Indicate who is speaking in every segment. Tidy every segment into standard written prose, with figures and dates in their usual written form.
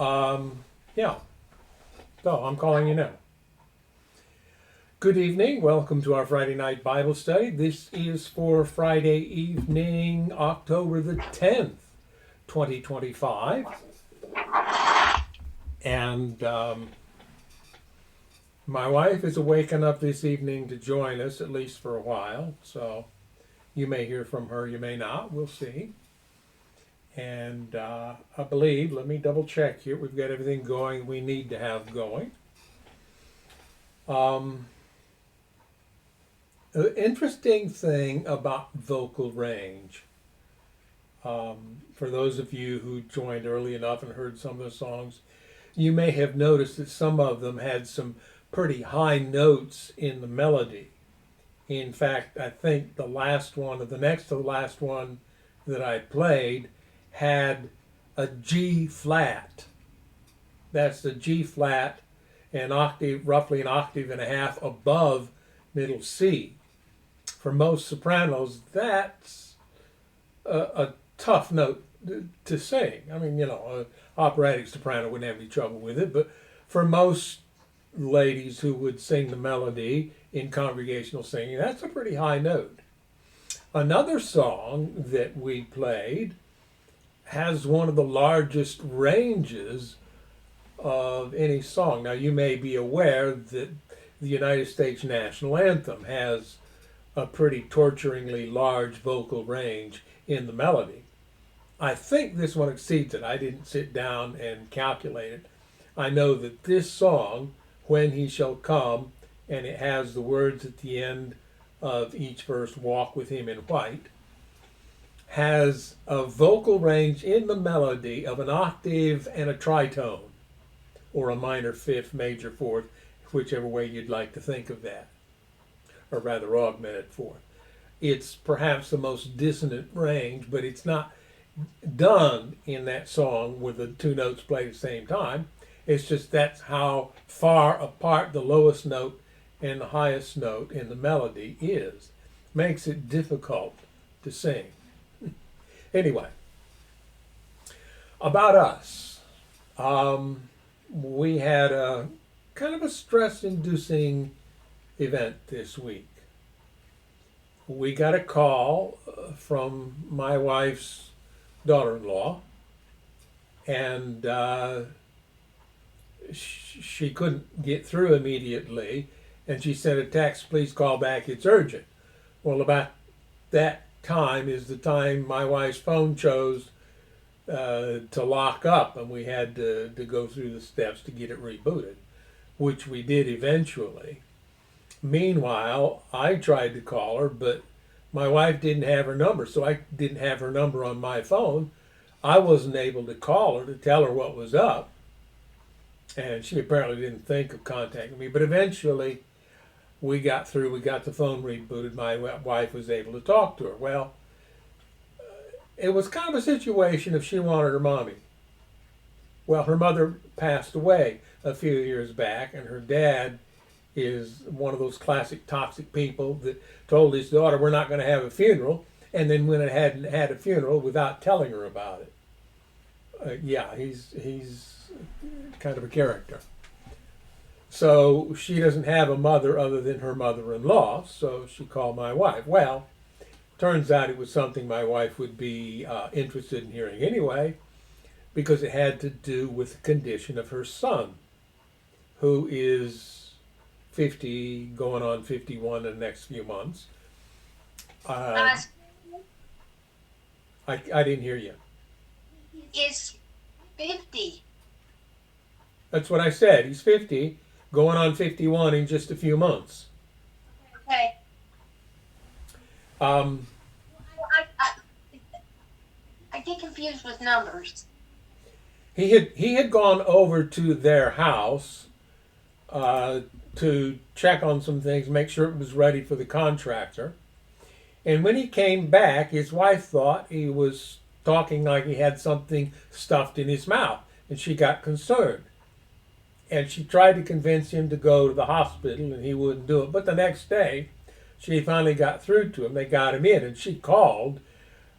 Speaker 1: Yeah, so I'm calling you now. Good evening. Welcome to our Friday night Bible study. This is for Friday evening, October the 10th, 2025. And my wife is waking up this evening to join us, at least for a while. So you may hear from her, you may not. We'll see. And I believe, let me double check here, we've got everything going we need to have going. The interesting thing about vocal range, for those of you who joined early enough and heard some of the songs, you may have noticed that some of them had some pretty high notes in the melody. In fact, I think the last one, or the next to the last one that I played, had a G flat. That's the G flat, an octave, roughly an octave and a half above middle C. For most sopranos, that's a tough note to sing. I mean, an operatic soprano wouldn't have any trouble with it, but for most ladies who would sing the melody in congregational singing, that's a pretty high note. Another song that we played has one of the largest ranges of any song. Now, you may be aware that the United States national anthem has a pretty torturingly large vocal range in the melody. I think this one exceeds it. I didn't sit down and calculate it. I know that this song, When He Shall Come, and it has the words at the end of each verse, Walk with Him in White, has a vocal range in the melody of an octave and a tritone, or a minor fifth, major fourth, whichever way you'd like to think of that, or rather augmented fourth. It's perhaps the most dissonant range, but it's not done in that song with the two notes played at the same time. It's just that's how far apart the lowest note and the highest note in the melody is. Makes it difficult to sing. Anyway, about us. We had a kind of a stress-inducing event this week. We got a call from my wife's daughter-in-law, and she couldn't get through immediately, and she sent a text, please call back, it's urgent. Well, about that time is the time my wife's phone chose to lock up, and we had to go through the steps to get it rebooted, which we did eventually. Meanwhile, I tried to call her, but my wife didn't have her number, so I didn't have her number on my phone. I wasn't able to call her to tell her what was up, and she apparently didn't think of contacting me, but eventually we got through, we got the phone rebooted, my wife was able to talk to her. Well, it was kind of a situation if she wanted her mommy. Well, her mother passed away a few years back, and her dad is one of those classic toxic people that told his daughter, we're not going to have a funeral, and then went ahead and had a funeral without telling her about it. Yeah, he's kind of a character. So she doesn't have a mother other than her mother-in-law, so she called my wife. Well, turns out it was something my wife would be interested in hearing anyway, because it had to do with the condition of her son, who is 50, going on 51 in the next few months. I didn't hear you.
Speaker 2: Is 50.
Speaker 1: That's what I said. He's 50, going on 51 in just a few months.
Speaker 2: Okay.
Speaker 1: Um,
Speaker 2: I get confused with numbers.
Speaker 1: he had gone over to their house to check on some things, make sure it was ready for the contractor. And when he came back, his wife thought he was talking like he had something stuffed in his mouth, and she got concerned. And she tried to convince him to go to the hospital, and he wouldn't do it. But the next day, she finally got through to him. They got him in, and she called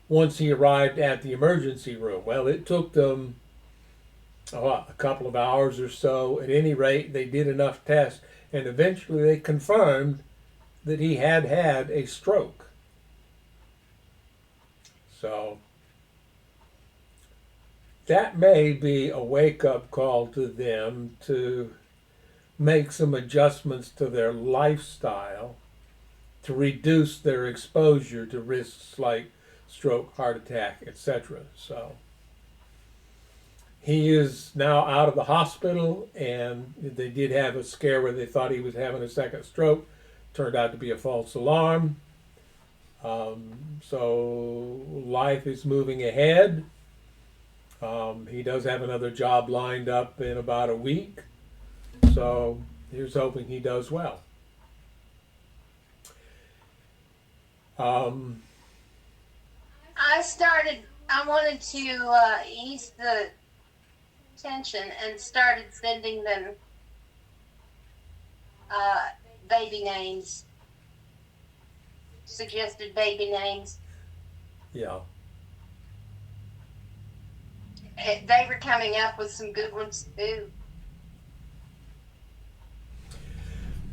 Speaker 1: once he arrived at the emergency room. Well, it took them a couple of hours or so. At any rate, they did enough tests, and eventually they confirmed that he had had a stroke. So that may be a wake-up call to them to make some adjustments to their lifestyle to reduce their exposure to risks like stroke, heart attack, etc. So he is now out of the hospital, and they did have a scare where they thought he was having a second stroke. Turned out to be a false alarm. So life is moving ahead. He does have another job lined up in about a week. So here's hoping he does well.
Speaker 2: I wanted to ease the tension and started sending them baby names, suggested baby names.
Speaker 1: Yeah.
Speaker 2: They were coming up with some good ones too.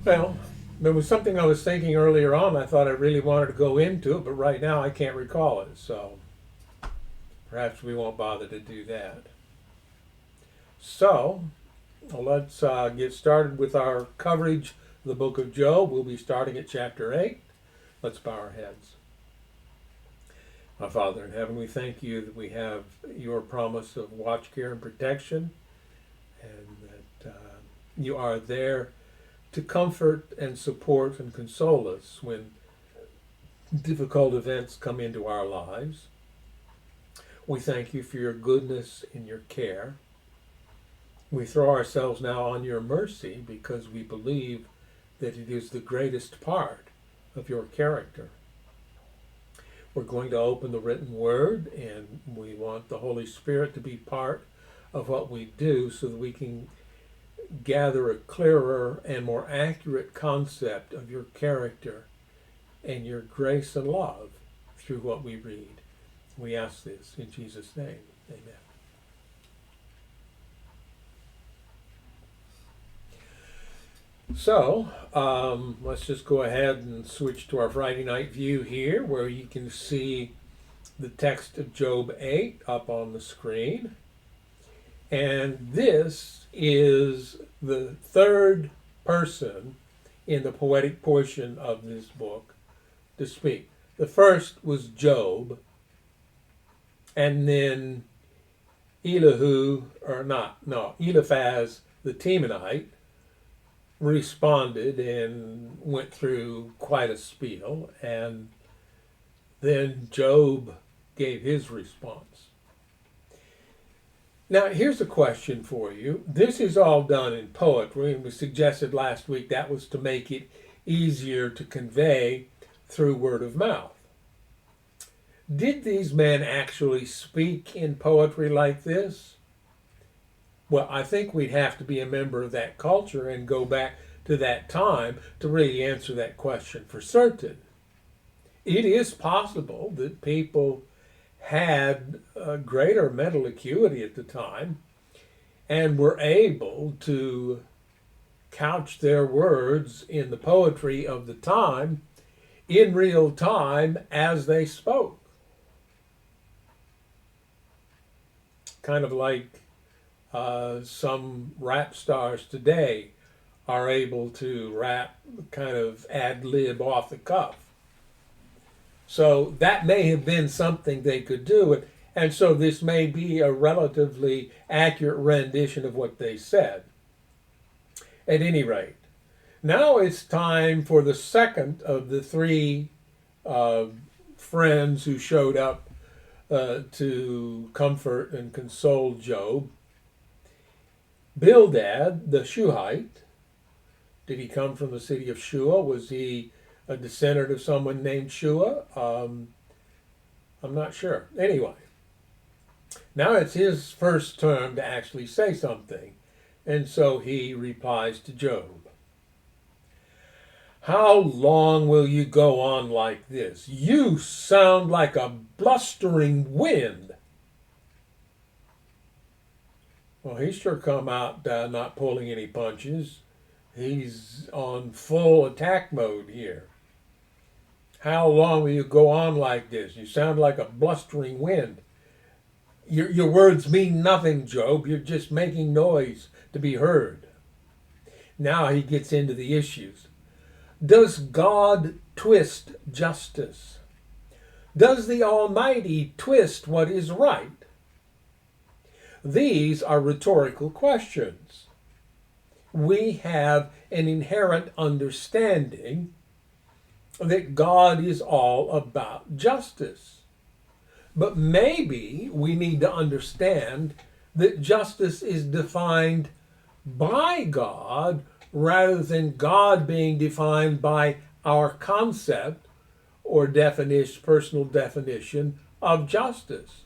Speaker 1: Well, there was something I was thinking earlier on. I thought I really wanted to go into it, but right now I can't recall it. So perhaps we won't bother to do that. So let's get started with our coverage of the book of Job. We'll be starting at chapter 8. Let's bow our heads. Our Father in heaven, we thank you that we have your promise of watch, care, and protection, and that you are there to comfort and support and console us when difficult events come into our lives. We thank you for your goodness and your care. We throw ourselves now on your mercy because we believe that it is the greatest part of your character. We're going to open the written word, and we want the Holy Spirit to be part of what we do so that we can gather a clearer and more accurate concept of your character and your grace and love through what we read. We ask this in Jesus' name. Amen. So, let's just go ahead and switch to our Friday night view here, where you can see the text of Job 8 up on the screen. And this is the third person in the poetic portion of this book to speak. The first was Job, and then Eliphaz the Temanite responded and went through quite a spiel, and then Job gave his response. Now, here's a question for you. This is all done in poetry, and we suggested last week that was to make it easier to convey through word of mouth. Did these men actually speak in poetry like this? Well, I think we'd have to be a member of that culture and go back to that time to really answer that question for certain. It is possible that people had a greater mental acuity at the time and were able to couch their words in the poetry of the time in real time as they spoke. Kind of like some rap stars today are able to rap kind of ad lib off the cuff. So that may have been something they could do, and so this may be a relatively accurate rendition of what they said. At any rate, now it's time for the second of the three friends who showed up to comfort and console Job. Bildad, the Shuhite. Did he come from the city of Shua? Was he a descendant of someone named Shua? I'm not sure. Anyway, now it's his first turn to actually say something, and so he replies to Job. How long will you go on like this? You sound like a blustering wind. Well, he's sure come out not pulling any punches. He's on full attack mode here. How long will you go on like this? You sound like a blustering wind. Your words mean nothing, Job. You're just making noise to be heard. Now he gets into the issues. Does God twist justice? Does the Almighty twist what is right? These are rhetorical questions. We have an inherent understanding that God is all about justice. But maybe we need to understand that justice is defined by God rather than God being defined by our concept or definition, personal definition of justice.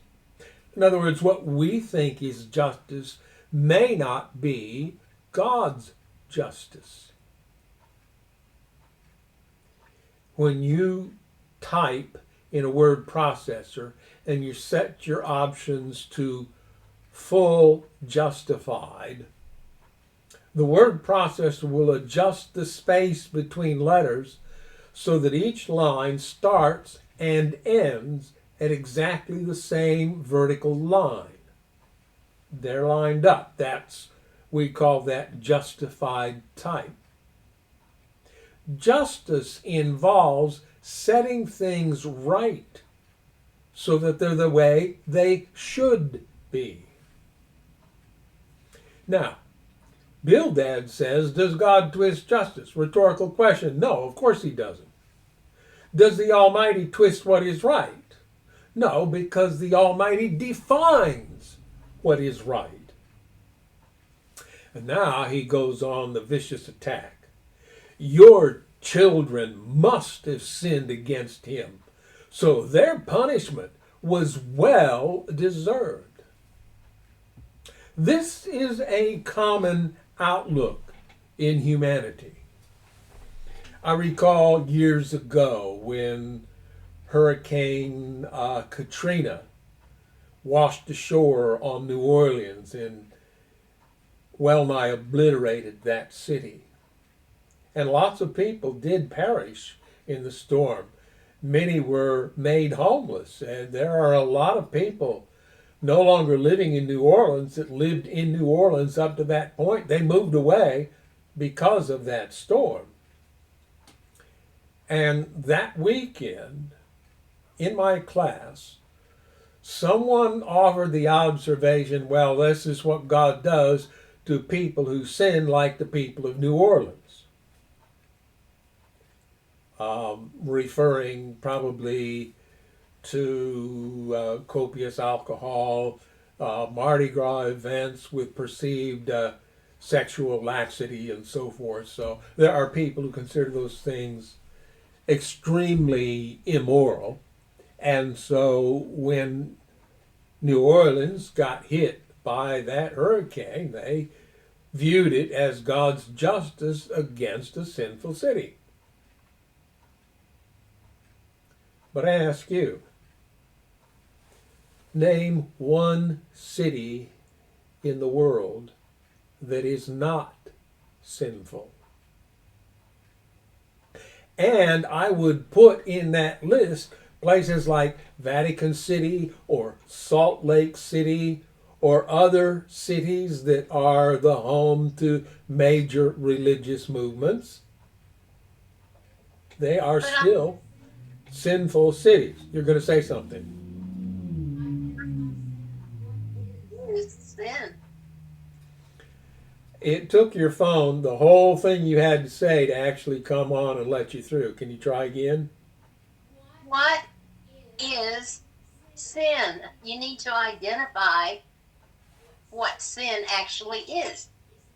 Speaker 1: In other words, what we think is justice may not be God's justice. When you type in a word processor and you set your options to full justified, the word processor will adjust the space between letters so that each line starts and ends at exactly the same vertical line. They're lined up. We call that justified type. Justice involves setting things right so that they're the way they should be. Now, Bildad says, does God twist justice? Rhetorical question. No, of course he doesn't. Does the Almighty twist what is right? No, because the Almighty defines what is right. And now he goes on the vicious attack. Your children must have sinned against him, so their punishment was well deserved. This is a common outlook in humanity. I recall years ago when Hurricane Katrina washed ashore on New Orleans and well nigh obliterated that city. And lots of people did perish in the storm. Many were made homeless, and there are a lot of people no longer living in New Orleans that lived in New Orleans up to that point. They moved away because of that storm. And that weekend, in my class, someone offered the observation, well, this is what God does to people who sin like the people of New Orleans. Referring probably to copious alcohol, Mardi Gras events with perceived sexual laxity and so forth. So there are people who consider those things extremely immoral. And so when New Orleans got hit by that hurricane, they viewed it as God's justice against a sinful city. But I ask you, name one city in the world that is not sinful. And I would put in that list places like Vatican City or Salt Lake City or other cities that are the home to major religious movements. They are still sinful cities. You're going to say something.
Speaker 2: It's sin.
Speaker 1: It took your phone, the whole thing you had to say, to actually come on and let you through. Can you try again?
Speaker 2: What is sin? You need to identify what sin actually is.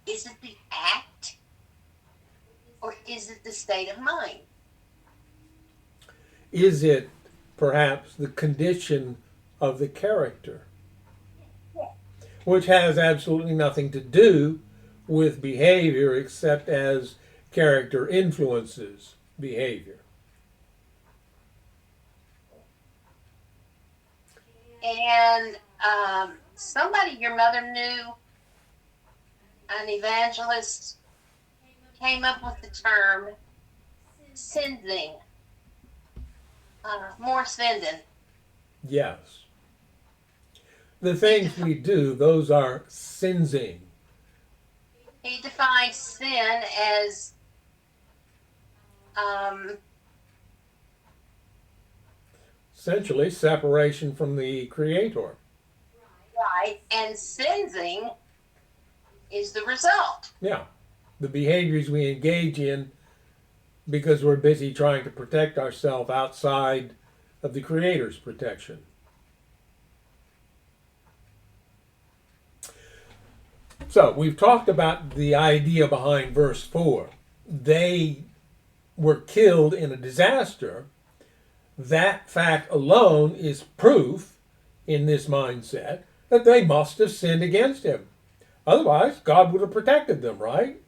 Speaker 2: Is it the act or is it the state of mind?
Speaker 1: Is it perhaps the condition of the character? Which has absolutely nothing to do with behavior except as character influences behavior.
Speaker 2: And somebody your mother knew an evangelist came up with the term sending, more sending.
Speaker 1: Yes. The things we do, those are sinning.
Speaker 2: He defined sin as
Speaker 1: Essentially, separation from the Creator.
Speaker 2: right, and sinning is the result.
Speaker 1: Yeah. The behaviors we engage in because we're busy trying to protect ourselves outside of the Creator's protection. So, we've talked about the idea behind verse 4. They were killed in a disaster. That fact alone is proof in this mindset that they must have sinned against him. Otherwise, God would have protected them, right?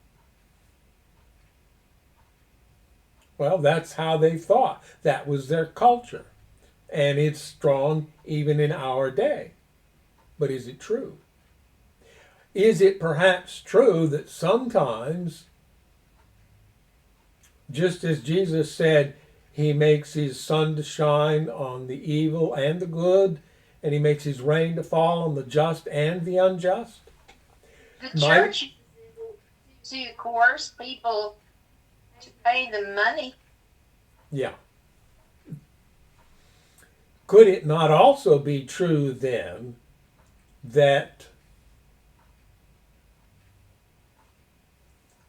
Speaker 1: Well, that's how they thought. That was their culture. And it's strong even in our day. But is it true? Is it perhaps true that sometimes, just as Jesus said, he makes his sun to shine on the evil and the good, and he makes his rain to fall on the just and the unjust?
Speaker 2: The church to coerce people to pay them money.
Speaker 1: Yeah. Could it not also be true then that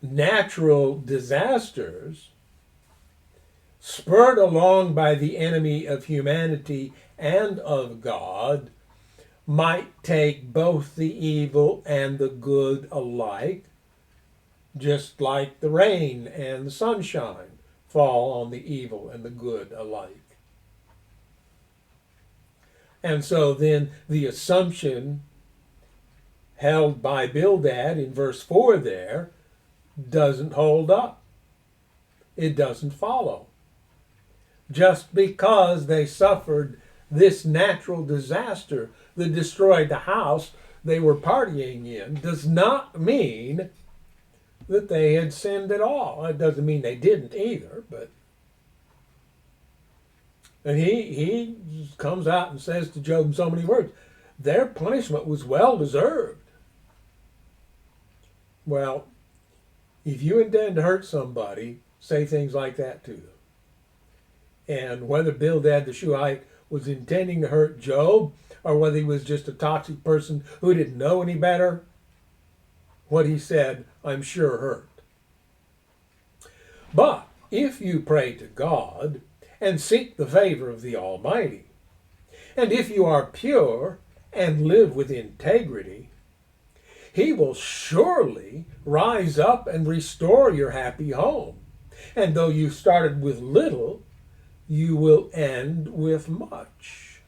Speaker 1: natural disasters spurred along by the enemy of humanity and of God might take both the evil and the good alike, just like the rain and the sunshine fall on the evil and the good alike? And so then the assumption held by Bildad in verse 4 there doesn't hold up. It doesn't follow. Just because they suffered this natural disaster that destroyed the house they were partying in does not mean that they had sinned at all. It doesn't mean they didn't either, but and he comes out and says to Job in so many words, their punishment was well deserved. Well, if you intend to hurt somebody, say things like that to them. And whether Bildad the Shuhite was intending to hurt Job or whether he was just a toxic person who didn't know any better, what he said, I'm sure, hurt. But if you pray to God and seek the favor of the Almighty, and if you are pure and live with integrity, he will surely rise up and restore your happy home. And though you started with little, you will end with much.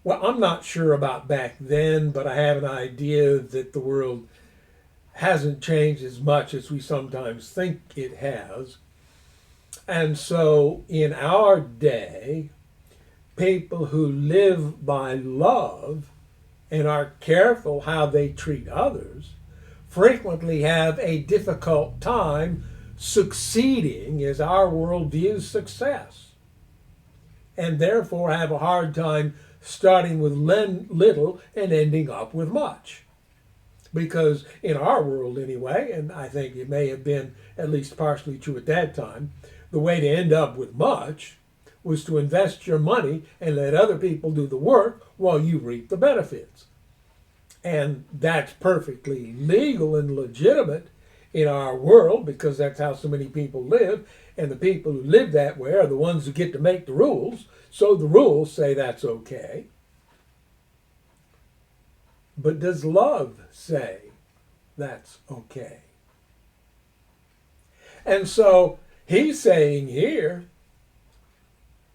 Speaker 1: Well, I'm not sure about back then, but I have an idea that the world hasn't changed as much as we sometimes think it has. And so in our day, people who live by love and are careful how they treat others frequently have a difficult time succeeding as our world views success, and therefore have a hard time starting with little and ending up with much. Because in our world anyway, and I think it may have been at least partially true at that time, the way to end up with much was to invest your money and let other people do the work while you reap the benefits. And that's perfectly legal and legitimate in our world because that's how so many people live. And the people who live that way are the ones who get to make the rules. So the rules say that's okay. But does love say that's okay? And so he's saying here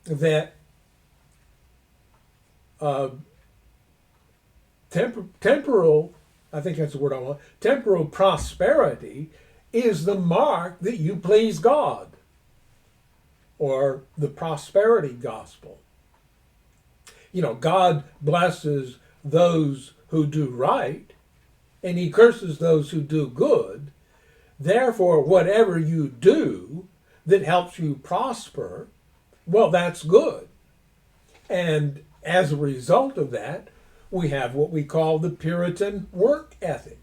Speaker 1: that temporal, I think that's the word I want, temporal prosperity is the mark that you please God, or the prosperity gospel. You know, God blesses those who do right, and he curses those who do good. Therefore, whatever you do that helps you prosper, well, that's good. And as a result of that, we have what we call the Puritan work ethic.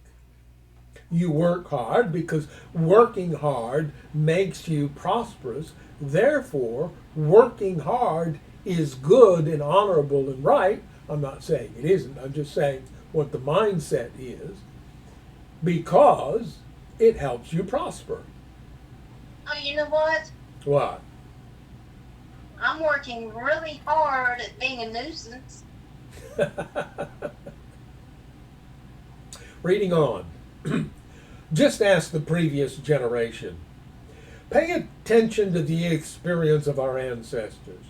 Speaker 1: You work hard because working hard makes you prosperous. Therefore, working hard is good and honorable and right. I'm not saying it isn't, I'm just saying what the mindset is, because it helps you prosper.
Speaker 2: Oh, you know what?
Speaker 1: What?
Speaker 2: I'm working really hard at being a nuisance.
Speaker 1: Reading on. Just ask the previous generation. Pay attention to the experience of our ancestors.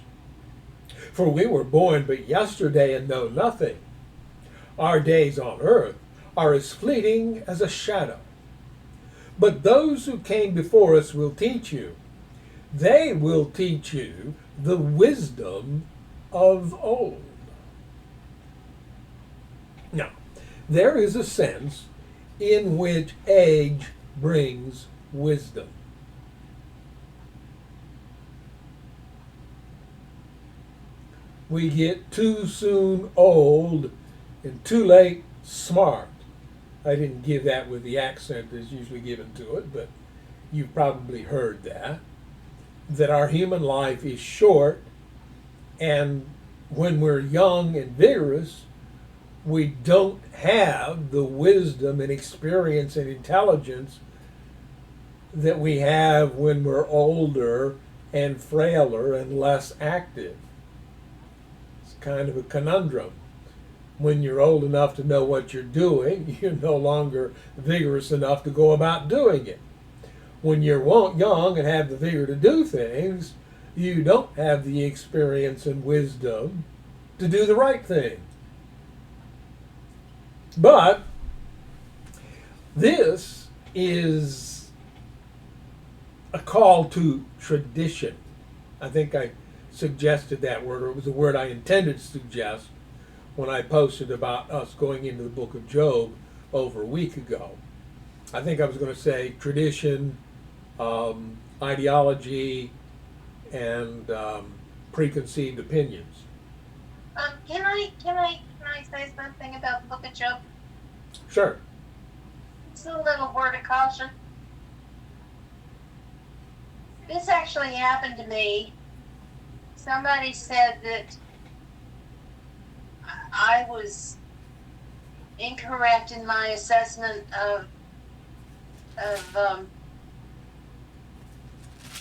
Speaker 1: For we were born but yesterday and know nothing. Our days on earth are as fleeting as a shadow. But those who came before us will teach you. They will teach you the wisdom of old. Now, there is a sense in which age brings wisdom. We get too soon old and too late smart. I didn't give that with the accent that's usually given to it, but you've probably heard that. That our human life is short, and when we're young and vigorous, we don't have the wisdom and experience and intelligence that we have when we're older and frailer and less active. It's kind of a conundrum. When you're old enough to know what you're doing, you're no longer vigorous enough to go about doing it. When you're young and have the vigor to do things, you don't have the experience and wisdom to do the right thing. But this is a call to tradition. I think I suggested that word, or it was a word I intended to suggest when I posted about us going into the book of Job over a week ago. I think I was going to say tradition, ideology, and preconceived opinions.
Speaker 2: Can I say something about the book of Job?
Speaker 1: Sure.
Speaker 2: It's a little word of caution. This actually happened to me. Somebody said that I was incorrect in my assessment of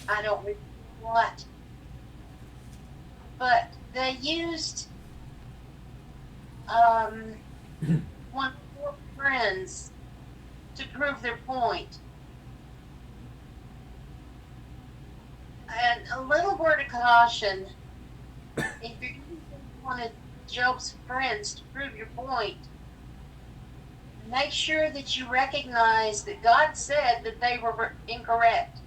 Speaker 2: I don't remember what, but they used one of four friends to prove their point. And a little word of caution, if you're using one of Job's friends to prove your point, make sure that you recognize that God said that they were incorrect.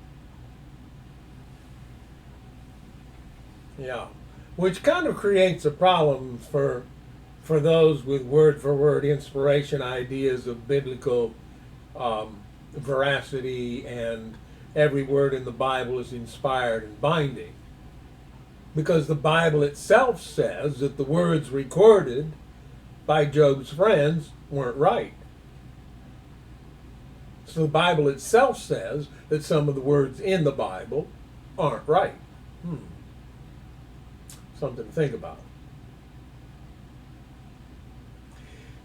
Speaker 1: Yeah, which kind of creates a problem for those with word for word inspiration ideas of biblical veracity and every word in the Bible is inspired and binding. Because the Bible itself says that the words recorded by Job's friends weren't right. So the Bible itself says that some of the words in the Bible aren't right. Something to think about.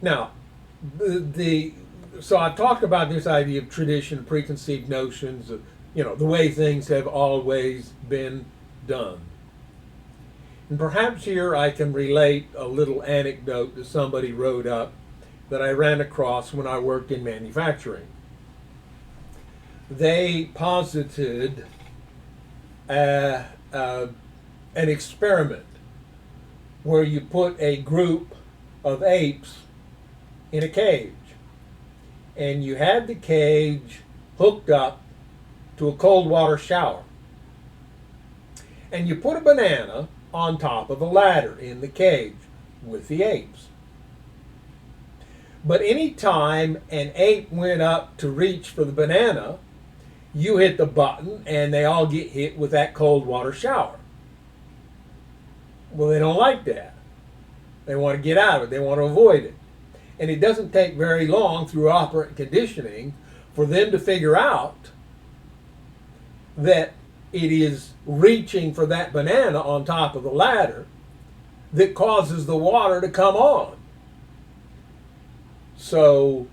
Speaker 1: Now, so I talked about this idea of tradition, preconceived notions of, the way things have always been done. And perhaps here I can relate a little anecdote that somebody wrote up that I ran across when I worked in manufacturing. They posited an experiment where you put a group of apes in a cage, and you had the cage hooked up to a cold water shower, and you put a banana on top of a ladder in the cage with the apes. But any time an ape went up to reach for the banana, you hit the button and they all get hit with that cold water shower. Well, they don't like that. They want to get out of it. They want to avoid it. And it doesn't take very long through operant conditioning for them to figure out that it is reaching for that banana on top of the ladder that causes the water to come on. So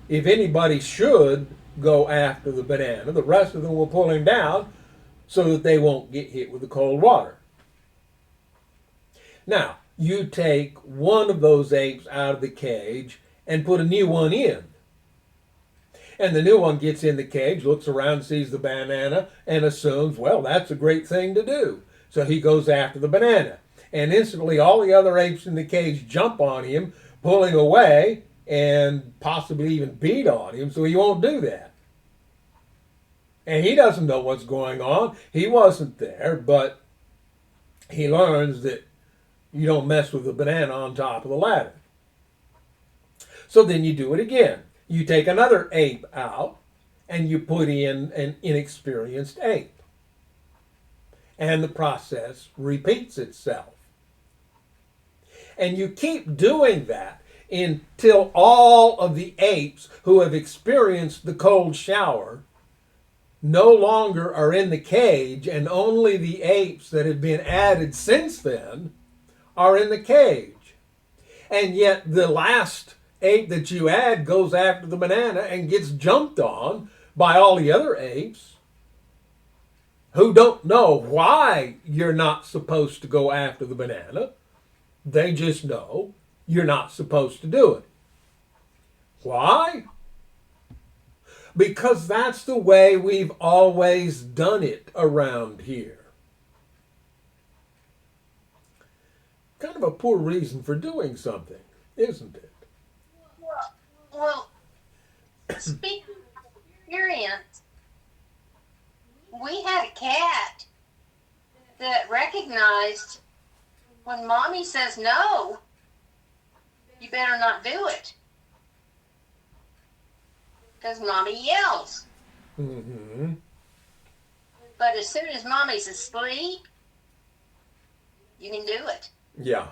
Speaker 1: if anybody should go after the banana, the rest of them will pull him down so that they won't get hit with the cold water. Now, you take one of those apes out of the cage and put a new one in. And the new one gets in the cage, looks around, sees the banana, and assumes, well, that's a great thing to do. So he goes after the banana. And instantly all the other apes in the cage jump on him, pulling away, and possibly even beat on him, so he won't do that. And he doesn't know what's going on. He wasn't there, but he learns that you don't mess with the banana on top of the ladder. So then you do it again. You take another ape out and you put in an inexperienced ape. And the process repeats itself. And you keep doing that until all of the apes who have experienced the cold shower no longer are in the cage, and only the apes that have been added since then are in the cage. And yet the last ape that you add goes after the banana and gets jumped on by all the other apes who don't know why you're not supposed to go after the banana. They just know you're not supposed to do it. Why? Because that's the way we've always done it around here. Kind of a poor reason for doing something, isn't it?
Speaker 2: Well, speaking of experience, we had a cat that recognized when mommy says no, you better not do it. Because mommy yells.
Speaker 1: Mm-hmm.
Speaker 2: But as soon as mommy's asleep, you can do it.
Speaker 1: Yeah.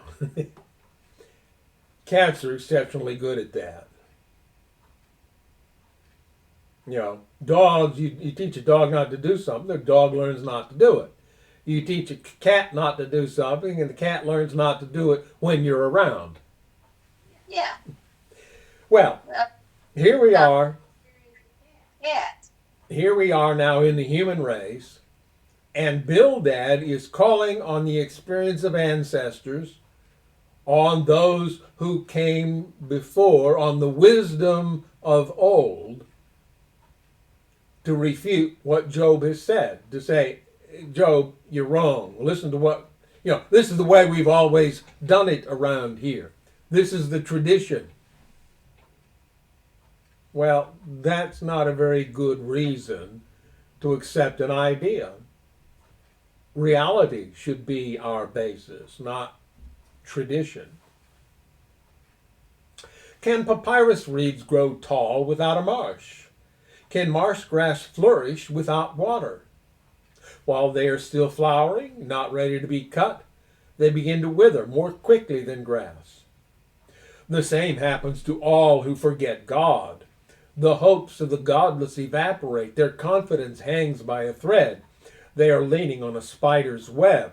Speaker 1: Cats are exceptionally good at that. You know, dogs, you teach a dog not to do something, the dog learns not to do it. You teach a cat not to do something, and the cat learns not to do it when you're around.
Speaker 2: Yeah.
Speaker 1: Well, here we are.
Speaker 2: Cat.
Speaker 1: Here we are now in the human race, and Bildad is calling on the experience of ancestors, on those who came before, on the wisdom of old, to refute what Job has said, to say, Job, you're wrong. Listen to what, this is the way we've always done it around here. This is the tradition. Well, that's not a very good reason to accept an idea. Reality should be our basis, not tradition. Can papyrus reeds grow tall without a marsh? Can marsh grass flourish without water? While they are still flowering, not ready to be cut, they begin to wither more quickly than grass. The same happens to all who forget God. The hopes of the godless evaporate. Their confidence hangs by a thread. They are leaning on a spider's web.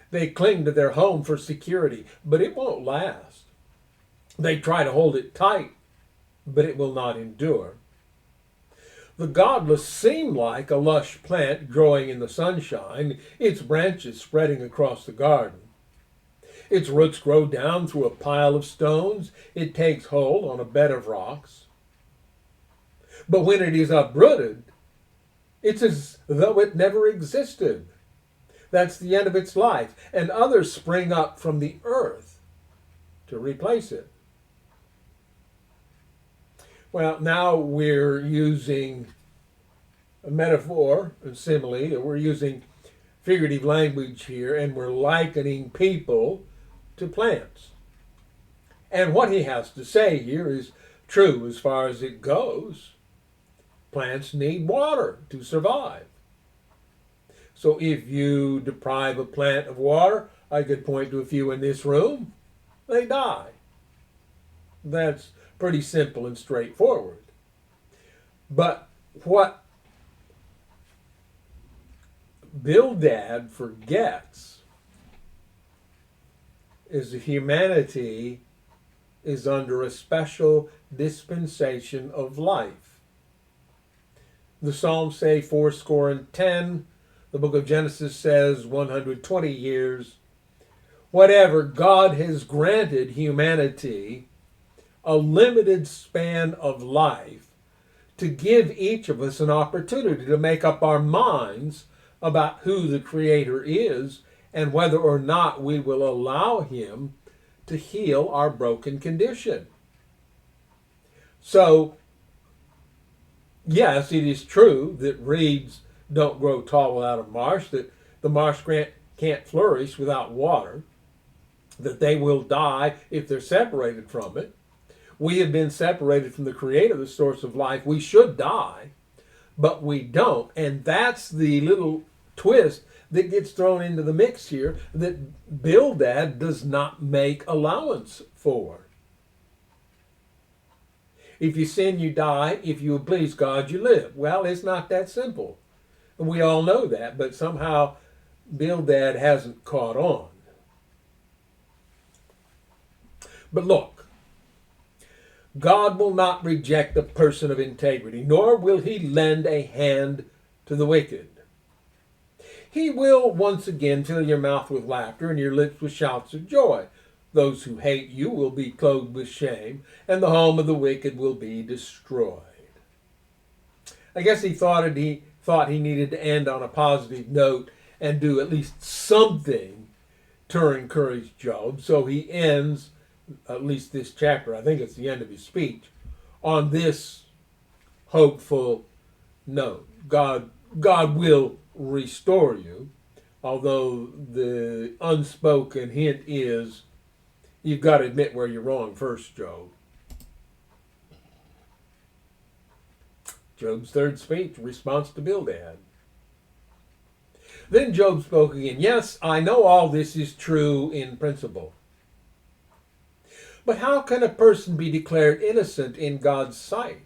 Speaker 1: They cling to their home for security, but it won't last. They try to hold it tight, but it will not endure. The godless seem like a lush plant growing in the sunshine, its branches spreading across the garden. Its roots grow down through a pile of stones. It takes hold on a bed of rocks. But when it is uprooted, it's as though it never existed. That's the end of its life, and others spring up from the earth to replace it. Well, now we're using a metaphor, a simile, we're using figurative language here, and we're likening people to plants. And what he has to say here is true as far as it goes. Plants need water to survive. So if you deprive a plant of water, I could point to a few in this room, they die. That's pretty simple and straightforward. But what Bildad forgets is that humanity is under a special dispensation of life. The Psalms say 80. The book of Genesis says 120 years. Whatever, God has granted humanity a limited span of life to give each of us an opportunity to make up our minds about who the Creator is and whether or not we will allow Him to heal our broken condition. So, yes, it is true that reeds don't grow tall without a marsh, that the marsh can't flourish without water, that they will die if they're separated from it. We have been separated from the Creator, the source of life. We should die, but we don't. And that's the little twist that gets thrown into the mix here that Bildad does not make allowance for. If you sin, you die. If you please God, you live. Well, it's not that simple. And we all know that, but somehow Bildad hasn't caught on. But look, God will not reject a person of integrity, nor will He lend a hand to the wicked. He will once again fill your mouth with laughter and your lips with shouts of joy. Those who hate you will be clothed with shame, and the home of the wicked will be destroyed. I guess he thought he needed to end on a positive note and do at least something to encourage Job, so he ends at least this chapter, I think it's the end of his speech, on this hopeful note. God will restore you, although the unspoken hint is you've got to admit where you're wrong first, Job. Job's third speech, response to Bildad. Then Job spoke again. Yes, I know all this is true in principle. But how can a person be declared innocent in God's sight?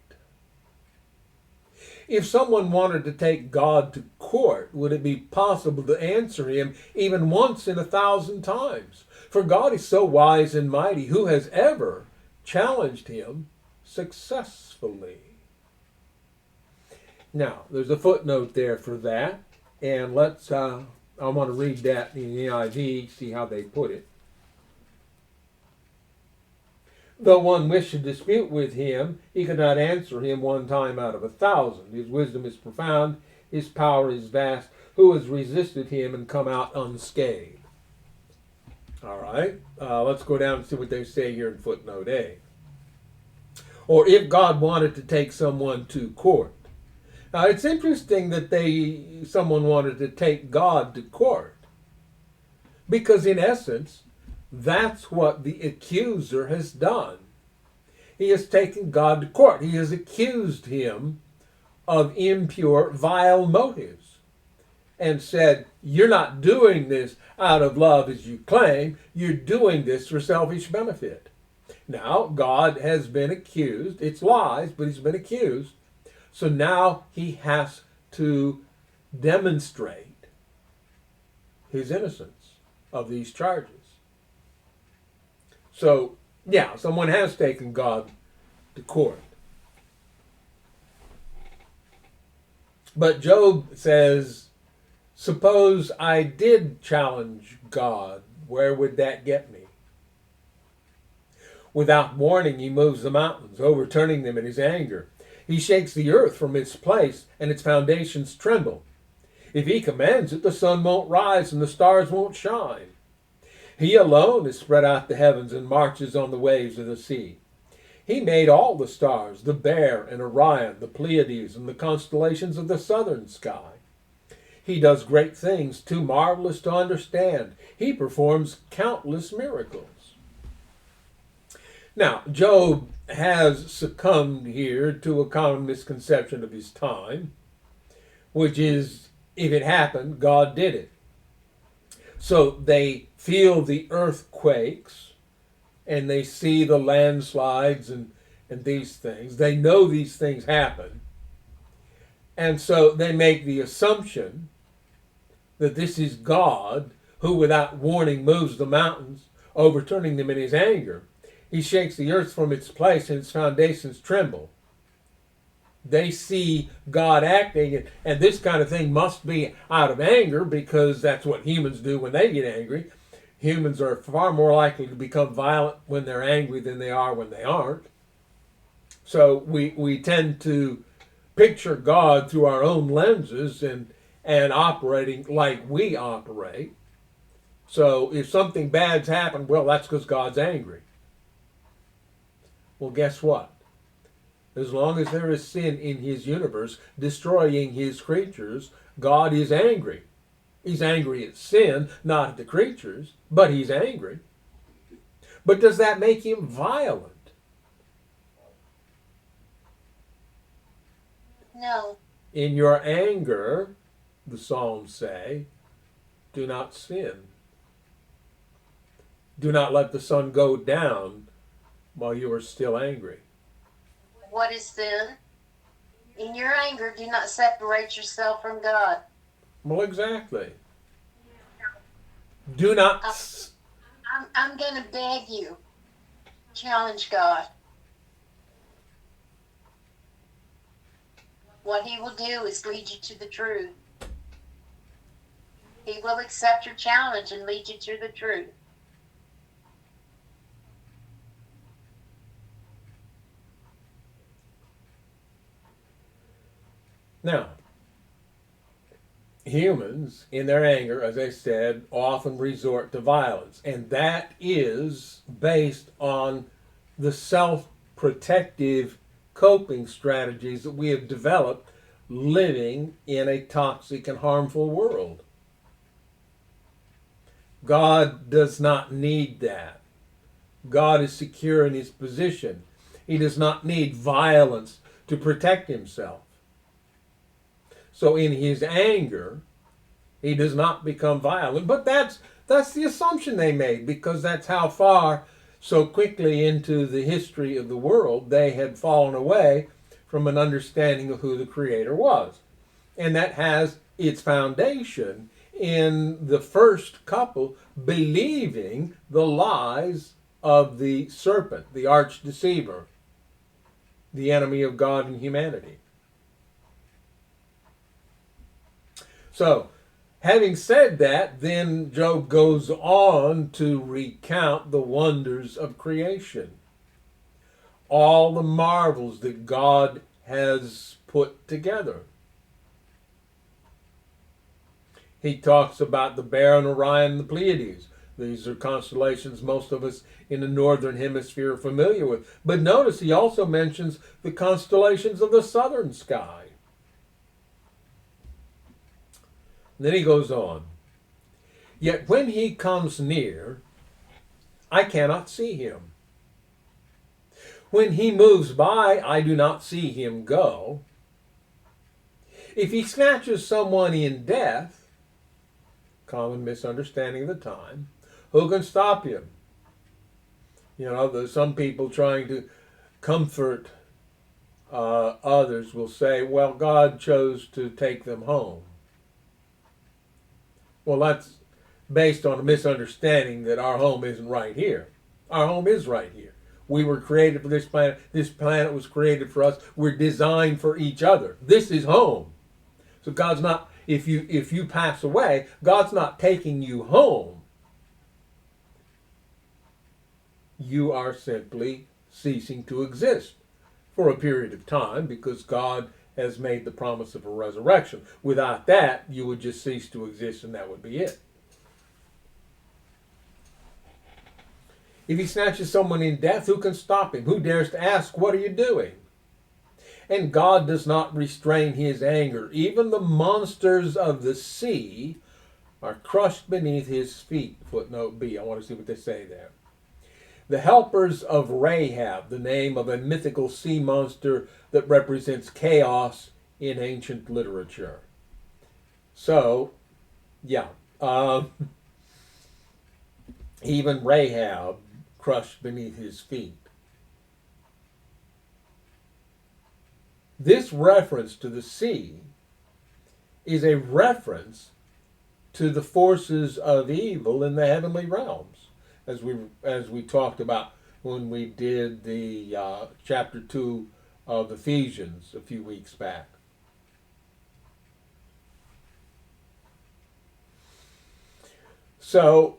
Speaker 1: If someone wanted to take God to court, would it be possible to answer him even once in 1,000 times? For God is so wise and mighty, who has ever challenged him successfully? Now, there's a footnote there for that, and I want to read that in the NIV, see how they put it. Though one wished to dispute with him, he could not answer him 1 time out of 1,000. His wisdom is profound, his power is vast. Who has resisted him and come out unscathed? All right, let's go down and see what they say here in footnote A. Or if God wanted to take someone to court. Now, it's interesting that someone wanted to take God to court, because in essence, that's what the accuser has done. He has taken God to court. He has accused him of impure, vile motives and said, you're not doing this out of love as you claim. You're doing this for selfish benefit. Now, God has been accused. It's lies, but he's been accused. So now he has to demonstrate his innocence of these charges. So, yeah, someone has taken God to court. But Job says, suppose I did challenge God, where would that get me? Without warning, he moves the mountains, overturning them in his anger. He shakes the earth from its place, and its foundations tremble. If he commands it, the sun won't rise and the stars won't shine. He alone has spread out the heavens and marches on the waves of the sea. He made all the stars, the Bear and Orion, the Pleiades, and the constellations of the southern sky. He does great things too marvelous to understand. He performs countless miracles. Now, Job has succumbed here to a common misconception of his time, which is if it happened, God did it. So they feel the earthquakes and they see the landslides and these things. They know these things happen. And so they make the assumption that this is God who, without warning, moves the mountains, overturning them in his anger. He shakes the earth from its place and its foundations tremble. They see God acting, and this kind of thing must be out of anger because that's what humans do when they get angry. Humans are far more likely to become violent when they're angry than they are when they aren't. So we tend to picture God through our own lenses and operating like we operate. So if something bad's happened, well, that's because God's angry. Well, guess what? As long as there is sin in his universe, destroying his creatures, God is angry. He's angry at sin, not at the creatures, but he's angry. But does that make him violent?
Speaker 2: No.
Speaker 1: In your anger, the Psalms say, do not sin. Do not let the sun go down while you are still angry.
Speaker 2: What is sin? In your anger, do not separate yourself from God.
Speaker 1: Well, exactly. Do not.
Speaker 2: I'm going to beg you, challenge God. What he will do is lead you to the truth. He will accept your challenge and lead you to the truth.
Speaker 1: Now, humans, in their anger, as I said, often resort to violence. And that is based on the self-protective coping strategies that we have developed living in a toxic and harmful world. God does not need that. God is secure in his position. He does not need violence to protect himself. So in his anger, he does not become violent. But that's the assumption they made, because that's how far so quickly into the history of the world they had fallen away from an understanding of who the Creator was. And that has its foundation in the first couple believing the lies of the serpent, the arch deceiver, the enemy of God and humanity. So, having said that, then Job goes on to recount the wonders of creation, all the marvels that God has put together. He talks about the Bear and Orion and the Pleiades. These are constellations most of us in the northern hemisphere are familiar with. But notice he also mentions the constellations of the southern sky. Then he goes on. Yet when he comes near, I cannot see him. When he moves by, I do not see him go. If he snatches someone in death, common misunderstanding of the time, who can stop him? You know, there's some people trying to comfort others will say, well, God chose to take them home. Well, that's based on a misunderstanding that our home isn't right here. Our home is right here. We were created for this planet. This planet was created for us. We're designed for each other. This is home. So God's not, if you pass away, God's not taking you home. You are simply ceasing to exist for a period of time because God has made the promise of a resurrection. Without that, you would just cease to exist and that would be it. If he snatches someone in death, who can stop him? Who dares to ask, what are you doing? And God does not restrain his anger. Even the monsters of the sea are crushed beneath his feet. Footnote B. I want to see what they say there. The helpers of Rahab, the name of a mythical sea monster that represents chaos in ancient literature. So, yeah, even Rahab crushed beneath his feet. This reference to the sea is a reference to the forces of evil in the heavenly realms, as we talked about when we did the chapter 2 of Ephesians a few weeks back. So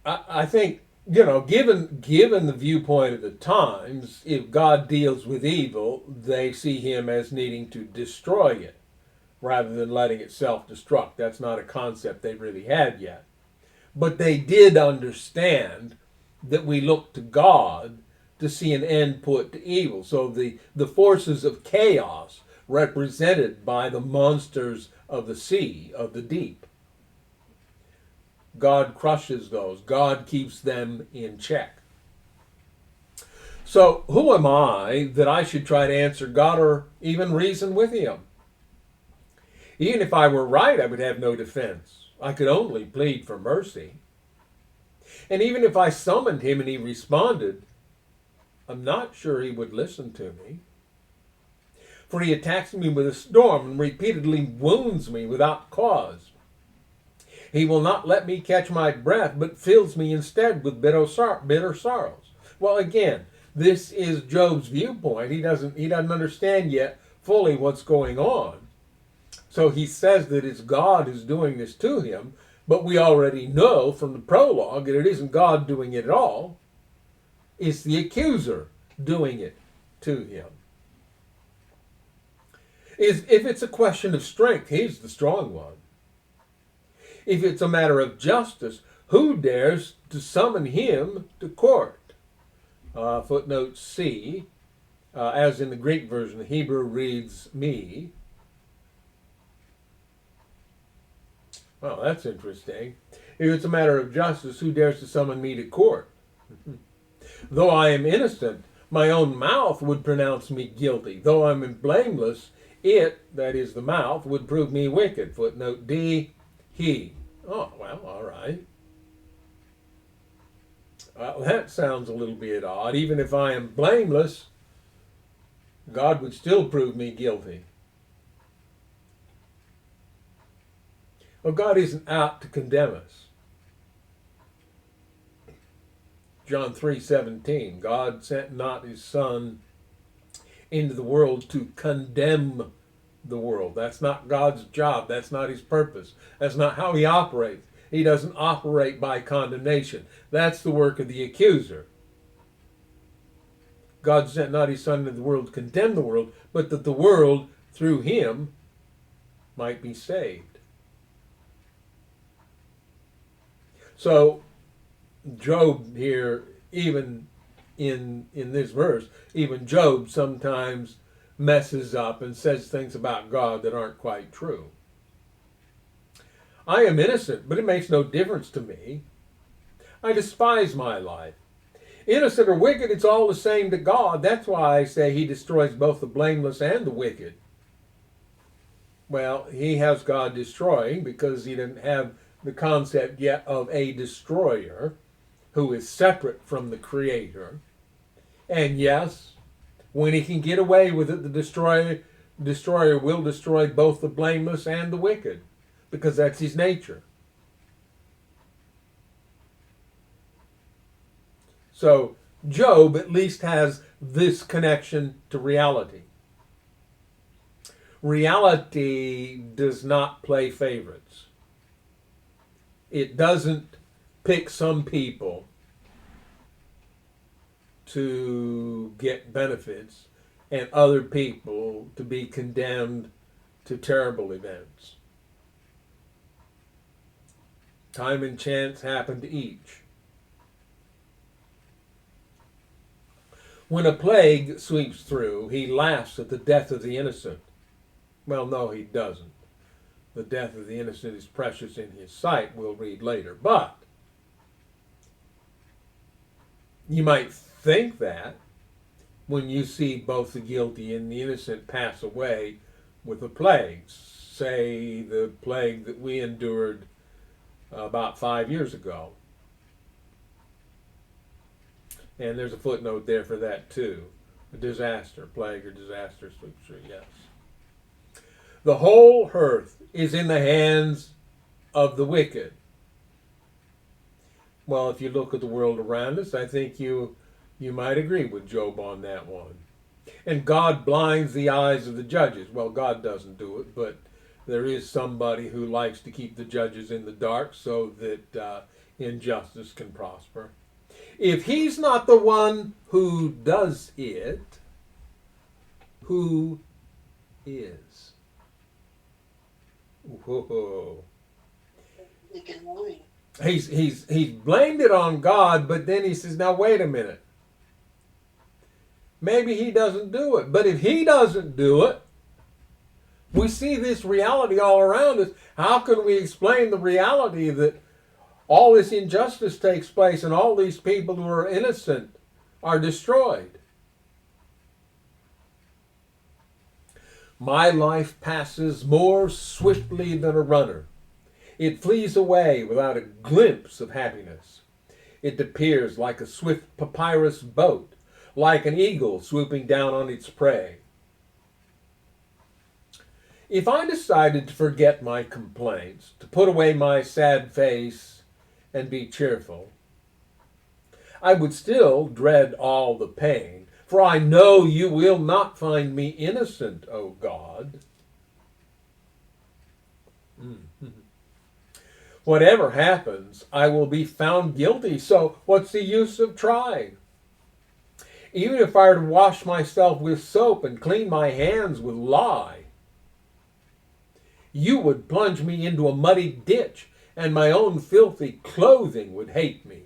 Speaker 1: I think, given the viewpoint of the times, if God deals with evil, they see him as needing to destroy it rather than letting it self-destruct. That's not a concept they really had yet. But they did understand that we look to God to see an end put to evil. So the forces of chaos represented by the monsters of the sea, of the deep, God crushes those. God keeps them in check. So who am I that I should try to answer God or even reason with him? Even if I were right, I would have no defense. I could only plead for mercy. And even if I summoned him and he responded, I'm not sure he would listen to me. For he attacks me with a storm and repeatedly wounds me without cause. He will not let me catch my breath, but fills me instead with bitter sorrows. Well, again, this is Job's viewpoint. He doesn't understand yet fully what's going on. So he says that it's God who's doing this to him, but we already know from the prologue that it isn't God doing it at all. It's the accuser doing it to him. If it's a question of strength, he's the strong one. If it's a matter of justice, who dares to summon him to court? Footnote C, as in the Greek version, the Hebrew reads me. Well, that's interesting. If it's a matter of justice, who dares to summon me to court? Though I am innocent, my own mouth would pronounce me guilty. Though I am blameless, it, that is the mouth, would prove me wicked. Footnote D, he. Oh, well, all right. Well, that sounds a little bit odd. Even if I am blameless, God would still prove me guilty. Well, God isn't out to condemn us. John 3:17, God sent not his Son into the world to condemn the world. That's not God's job. That's not his purpose. That's not how he operates. He doesn't operate by condemnation. That's the work of the accuser. God sent not his Son into the world to condemn the world, but that the world, through him, might be saved. So, Job here, even in this verse, even Job sometimes messes up and says things about God that aren't quite true. I am innocent, but it makes no difference to me. I despise my life. Innocent or wicked, it's all the same to God. That's why I say he destroys both the blameless and the wicked. Well, he has God destroying because he didn't have the concept yet of a destroyer who is separate from the creator. And yes, when he can get away with it, the destroyer will destroy both the blameless and the wicked, because that's his nature. So Job at least has this connection to reality. Reality does not play favorites. It doesn't pick some people to get benefits and other people to be condemned to terrible events. Time and chance happen to each. When a plague sweeps through, he laughs at the death of the innocent. Well, no, he doesn't. the death of the innocent is precious in his sight, we'll read later. But you might think that when you see both the guilty and the innocent pass away with the plagues, say the plague that we endured about 5 years ago. And there's a footnote there for that too. A disaster, plague or disaster, yes. The whole earth is in the hands of the wicked. Well, if you look at the world around us, I think you might agree with Job on that one. And God blinds the eyes of the judges. Well, God doesn't do it, but there is somebody who likes to keep the judges in the dark so that injustice can prosper. If he's not the one who does it, who is? Whoa. He's blamed it on God, but then he says, now wait a minute. Maybe he doesn't do it. But if he doesn't do it, we see this reality all around us. How can we explain the reality that all this injustice takes place and all these people who are innocent are destroyed? My life passes more swiftly than a runner. It flees away without a glimpse of happiness. It appears like a swift papyrus boat, like an eagle swooping down on its prey. If I decided to forget my complaints, to put away my sad face and be cheerful, I would still dread all the pain, for I know you will not find me innocent, O God. Whatever happens, I will be found guilty, so what's the use of trying? Even if I were to wash myself with soap and clean my hands with lye, you would plunge me into a muddy ditch, and my own filthy clothing would hate me.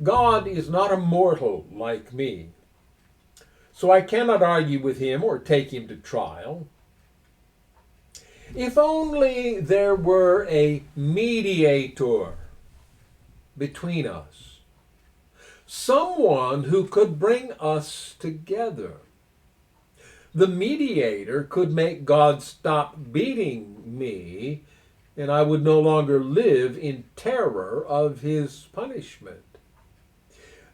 Speaker 1: God is not a mortal like me, so I cannot argue with him or take him to trial. If only there were a mediator between us, someone who could bring us together. The mediator could make God stop beating me, and I would no longer live in terror of his punishment.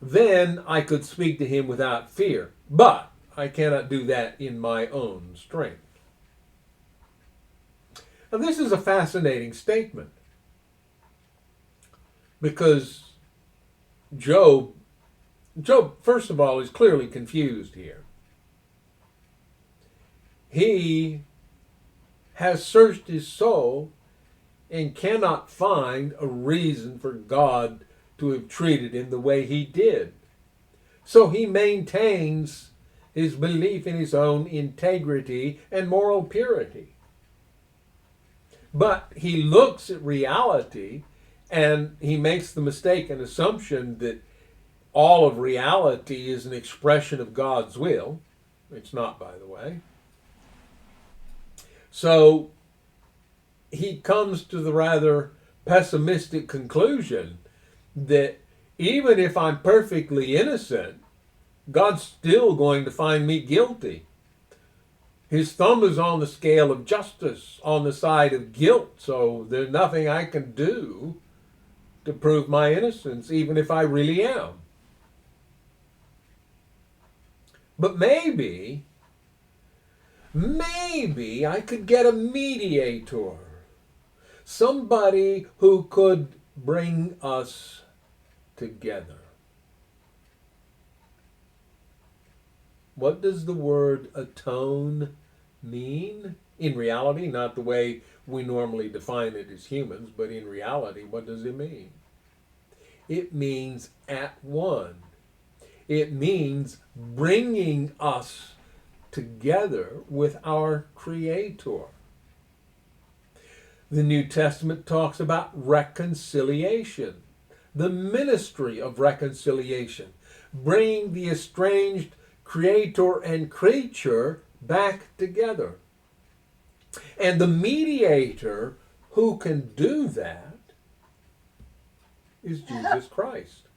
Speaker 1: Then I could speak to him without fear, but I cannot do that in my own strength. Now, this is a fascinating statement because Job, first of all, is clearly confused here. He has searched his soul and cannot find a reason for God to have treated him the way he did. So he maintains his belief in his own integrity and moral purity. But he looks at reality and he makes the mistaken assumption that all of reality is an expression of God's will. It's not, by the way. So he comes to the rather pessimistic conclusion that even if I'm perfectly innocent, God's still going to find me guilty. His thumb is on the scale of justice, on the side of guilt, so there's nothing I can do to prove my innocence, even if I really am. But maybe I could get a mediator, somebody who could bring us together. What does the word atone mean? In reality, not the way we normally define it as humans, but in reality, what does it mean? It means at one. It means bringing us together with our Creator. The New Testament talks about reconciliation, the ministry of reconciliation, bringing the estranged Creator and creature back together. And the mediator who can do that is Jesus Christ.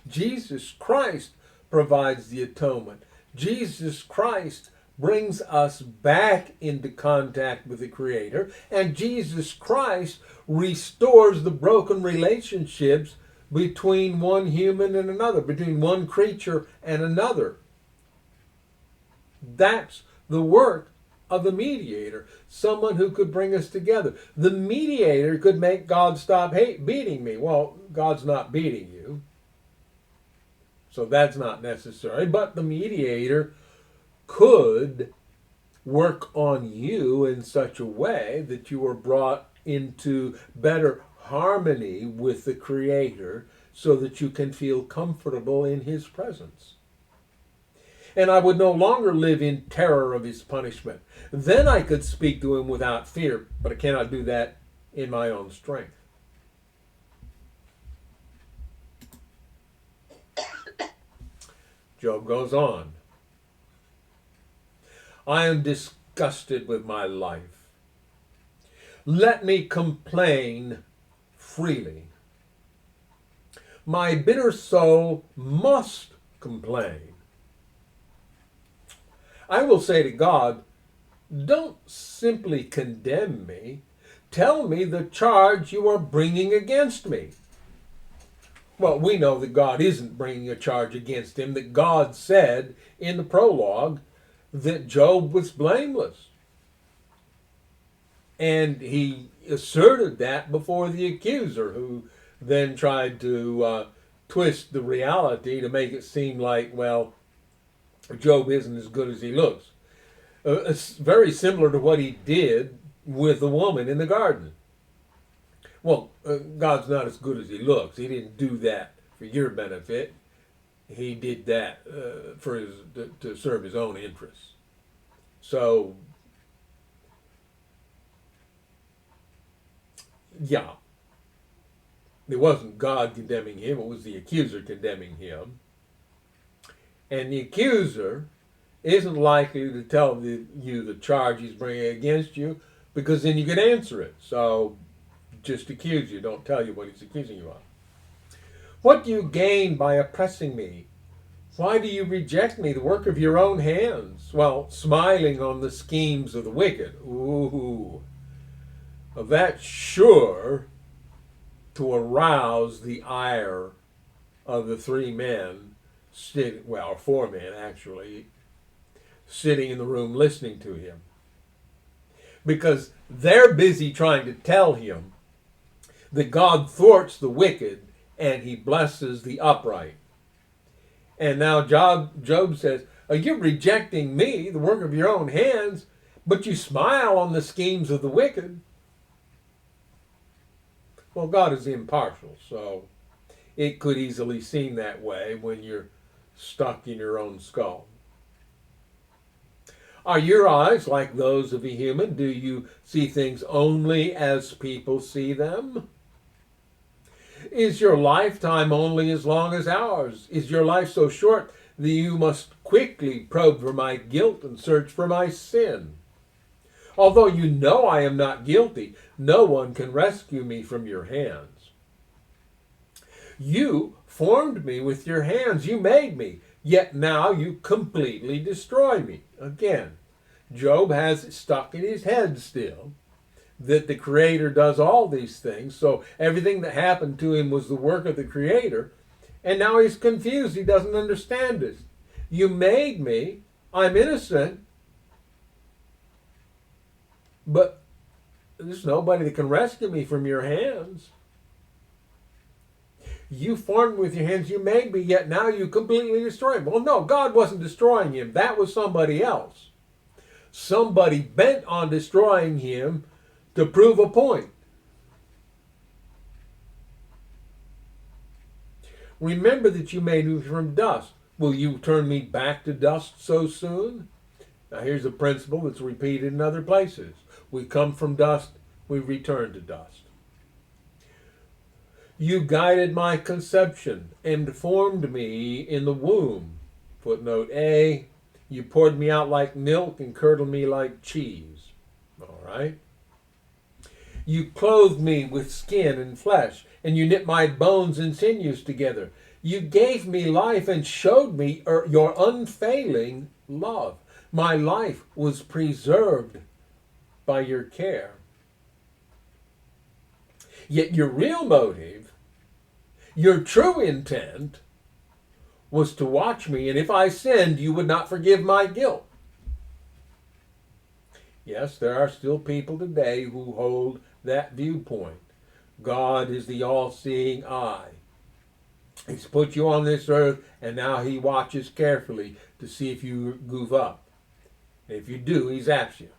Speaker 1: Jesus Christ provides the atonement. Jesus Christ brings us back into contact with the Creator, and Jesus Christ restores the broken relationships between one human and another, between one creature and another. That's the work of the mediator, someone who could bring us together. The mediator could make God stop beating me. Well, God's not beating you, so that's not necessary. But the mediator could work on you in such a way that you are brought into better harmony with the Creator so that you can feel comfortable in His presence. And I would no longer live in terror of His punishment. Then I could speak to Him without fear, but I cannot do that in my own strength. Job goes on. I am disgusted with my life. Let me complain freely. My bitter soul must complain. I will say to God, don't simply condemn me. Tell me the charge you are bringing against me. Well, we know that God isn't bringing a charge against him, that God said in the prologue that Job was blameless. And he asserted that before the accuser, who then tried to twist the reality to make it seem like, well, Job isn't as good as he looks. It's very similar to what he did with the woman in the garden. Well, God's not as good as he looks. He didn't do that for your benefit. He did that to serve his own interests. So, yeah, it wasn't God condemning him. It was the accuser condemning him. And the accuser isn't likely to tell you the charge he's bringing against you, because then you can answer it. So just accuse you, don't tell you what he's accusing you of. What do you gain by oppressing me? Why do you reject me, the work of your own hands? Well, smiling on the schemes of the wicked. Ooh, well, that's sure to arouse the ire of the three men, or four men actually, sitting in the room listening to him. Because they're busy trying to tell him that God thwarts the wicked and he blesses the upright. And now Job says, you're rejecting me, the work of your own hands, but you smile on the schemes of the wicked. Well, God is impartial, so it could easily seem that way when you're stuck in your own skull. Are your eyes like those of a human? Do you see things only as people see them? Is your lifetime only as long as ours? Is your life so short that you must quickly probe for my guilt and search for my sin? Although you know I am not guilty, no one can rescue me from your hands. You formed me with your hands. You made me. Yet now you completely destroy me. Again, Job has it stuck in his head still that the Creator does all these things. So everything that happened to him was the work of the Creator. And now he's confused. He doesn't understand this. You made me. I'm innocent. But there's nobody that can rescue me from your hands. You formed with your hands, you made me, yet now you completely destroy him. Well, no, God wasn't destroying him. That was somebody else. Somebody bent on destroying him to prove a point. Remember that you made me from dust. Will you turn me back to dust so soon? Now here's a principle that's repeated in other places. We come from dust, we return to dust. You guided my conception and formed me in the womb. Footnote A, You poured me out like milk and curdled me like cheese. All right. You clothed me with skin and flesh, and you knit my bones and sinews together. You gave me life and showed me your unfailing love. My life was preserved by your care. Yet your real motive, your true intent, was to watch me, and if I sinned, you would not forgive my guilt. Yes, there are still people today who hold that viewpoint. God is the all-seeing eye. He's put you on this earth, and now he watches carefully to see if you goof up. And if you do, he zaps you.